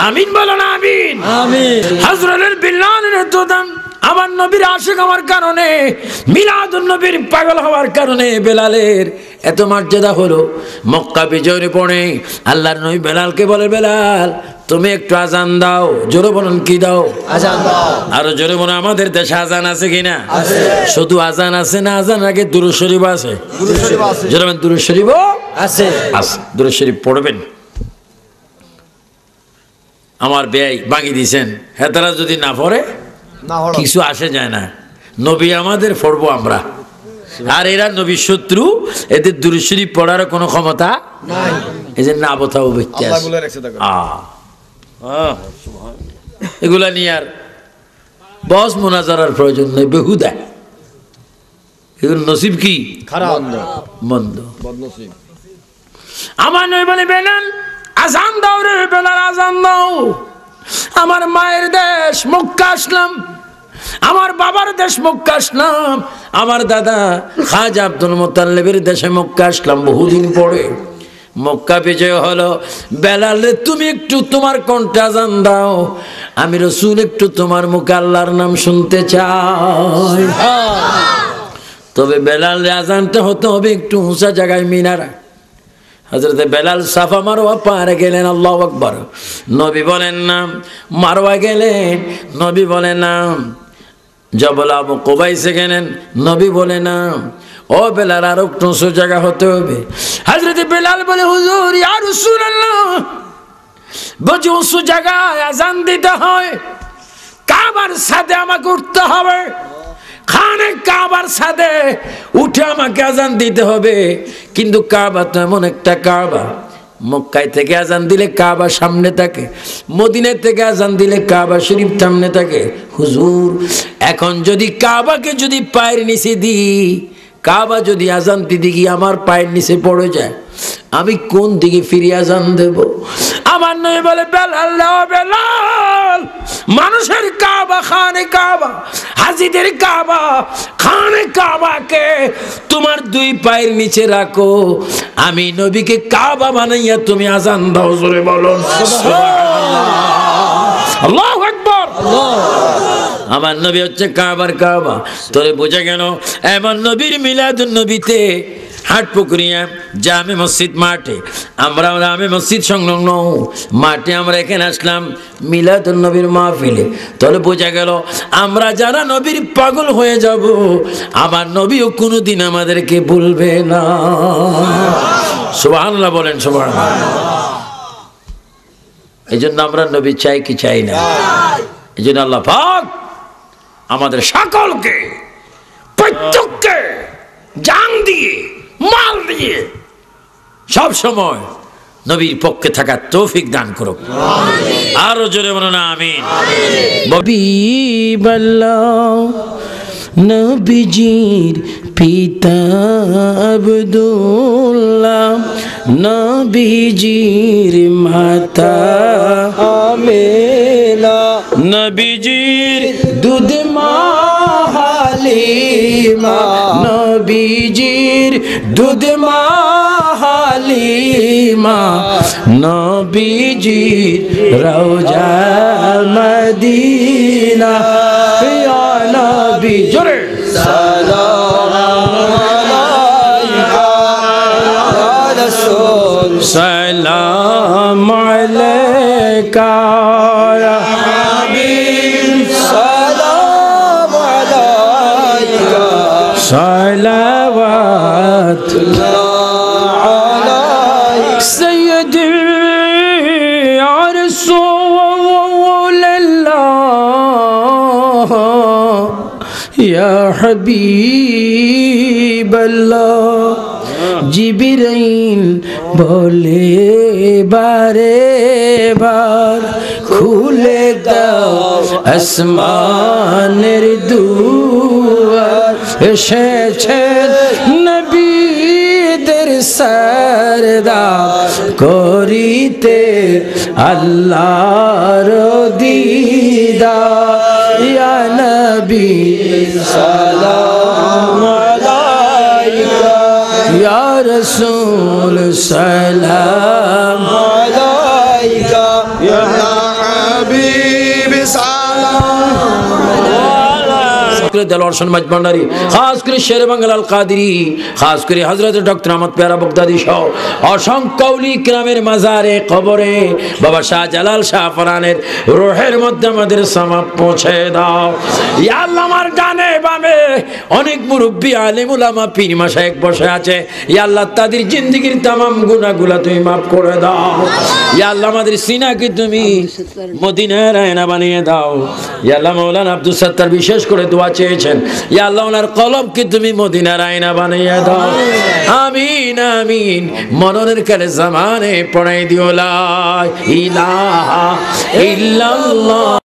আমিন বলো না আমিন? আমিন। হযরতুল বিলালের তো দাম আমার নবীর আশিক হওয়ার কারণে, মিলাদুন নবীর পাগল হওয়ার কারণে বেলালের এত মর্যাদা হলো। মক্কা বিজয়ের পরে আল্লাহর নবী বেলালকে বলে, বেলাল তুমি একটু আজান দাও। জোরে বলুন, কি দাও? আজান দাও। আরো জোরে বলুন, আমাদের দেশে আজান আছে কিনা? আছে। শুধু আজান আছে না, আজান আগে দুরূদ শরীফ আছে। দুরূদ শরীফ আছে। জোরে বলুন, দুরূদ শরীফ আছে। আছে। দুরূদ শরীফ পড়বেন। আমার ব্যয় বাকি দিয়েছেন, হ্যাঁ তারা যদি না পড়ে কিছু আসে যায় না। নবী আমাদের পড়বো আমরা, আর এরা নবীর শত্রু, এদের দুরূদ শরীফ পড়ার কোনো ক্ষমতা নাই। এই যে না বোথাও ব্যক্তি আছে, এগুলা নিয়ে আর বস মোনাজারার প্রয়োজন নেই, বেহুদা। এগুলো নসিব কি? খারাপ, মন্দ। বদনসিব। আমার নবী বলে, বেলাল আজান দাও রে বেলাল, আজান দাও। আমার মায়ের দেশ মক্কা আসলাম, আমার বাবার দেশ মক্কা আসলাম, আমার দাদা খাজা আব্দুল মুত্তালিবের দেশে মক্কা আসলাম বহুদিন পরে। মক্কা বিজয় হলো, বেলাল তুমি একটু তোমার কণ্ঠে আজান দাও, আমি রাসূল একটু তোমার মুখে আল্লাহর নাম শুনতে চাই। তবে বেলাল আজানটা হতে হবে একটু উঁচা জায়গায়, মিনারা। হযরত বেলাল সাফা মারওয়া পারে গেলেন, আল্লাহু আকবার। নবী বলেন না, মারওয়া গেলেন, নবী বলেন না, জবল আবু কুবাইসে গেলেন, নবী বলে না। ও বেলাল আর একটু উঁচু জায়গা হতে হবে। হযরত বেলাল বলে, হুজুর ইয়া রাসূলুল্লাহ, বুঝি উঁচু জায়গায় আজান দিতে হয়, কাবার সাথে আমাকে উঠতে হবে, খানে কাবার সাথে উঠে আমাকে আজান দিতে হবে। কিন্তু কাবা তো এমন একটা কাবা, মক্কায় থেকে আজান দিলে কাবা সামনে থাকে, মদিনা থেকে আজান দিলে কাবা শরীফ সামনে থাকে। হুজুর এখন যদি কাবাকে যদি পায়ের নিচে দিই, কাবা যদি আজান দিতে গিয়ে আমার পায়ের নিচে পড়ে যায়, আমি কোন দিকে ফিরে আজান দেব? আমার নবী বলে, বেলাল বেলাল, মানুষের কাবা খানে কাবা, হাজিদের কাবা খানে কাবাকে তোমার দুই পায়ের নিচে রাখো, আমি নবীকে কাবা বানাইয়া তুমি আজান দাও। জোরে বলুন আল্লাহু আকবার। আমার নবী হচ্ছে কাবার কাবা। তোরে বোঝা গেল এমন নবীর মিলাদুন নবীতে হাটপুকুরিয়া জামে মসজিদ মাঠে, আমরা জামে মসজিদ সংলগ্ন মাঠে আমরা এখানে আসলাম মিলাদুন নবীর মাহফিলে। তাহলে বোঝা গেল আমরা যারা নবীর পাগল হয়ে যাব, আমার নবীও কোনোদিন আমাদেরকে ভুলবে না। সুবহানাল্লাহ বলেন, সুবহানাল্লাহ। এই জন্য আমরা নবী চাই কি চাই না? এই জন্য আল্লাহ পাক আমাদের সকলকে প্রত্যেককে জান দিয়ে মাল দিয়ে সব সময় নবীর পক্ষে থাকার তৌফিক দান করুক। আরো জোরে বলুন আমিন। নবীজির পিতা আব্দুল্লাহ, নবীজির মাতা আমেনা, নবীজির দুধ মা হালিমা, নবীজির দুধ মা হালিমা। মা নবীজির রওজা মদিনা ইয়া নবী জোরে সালাম আলাইকা ইয়া হাবিব সালাম আলাইকা সালাওয়াতুল্লাহ আলাইকা সাইয়্যিদি ইয়া রাসূলুল্লাহ ইয়া হাবিবাল্লাহ জিবরাইল বলে বারে বার খুলে দাও আসমানের দুয়ার এসেছেন নবীদের সরদার করিতে আল্লাহর দিদার ইয়া নবী সালাম আলাইকা ইয়া রাসূল সালাম আলাইকা ইয়া হাবিব সালাম দেলোয়ার শর্মা ভান্ডারী, খাস করে শেরে বাংলা আল কাদেরী, খাস করে হযরত ডক্টর আহমদ পেয়ারা বগদাদী সহ অসংখ্য ওলি কিরামের মাজারে কবরে বাবা শাহজালাল শাহ ফরানের রূহের মধ্যে আমাদের সামাপ পৌঁছে দাও ইয়া আল্লাহ। আমার ডানে বামে অনেক মুরব্বী আলেম উলামা পীর মাশায়েখ বসে আছে, ইয়া আল্লাহ তাদের জিন্দেগীর तमाम গুনাহগুলো তুমি maaf করে দাও ইয়া আল্লাহ। আমাদের সিনাকে তুমি মদিনার আয়না বানিয়ে দাও ইয়া আল্লাহ। মাওলানা আব্দুল সত্তার বিশেষ করে দোয়া চেয়েছেন, ইয়া আল্লাহ ওনার কলবকে তুমি মদিনার আয়না বানিয়ে দাও। আমিন আমিন। মননের কালে জামানে পড়াই দিও লা ইলাহা ইল্লাল্লাহ।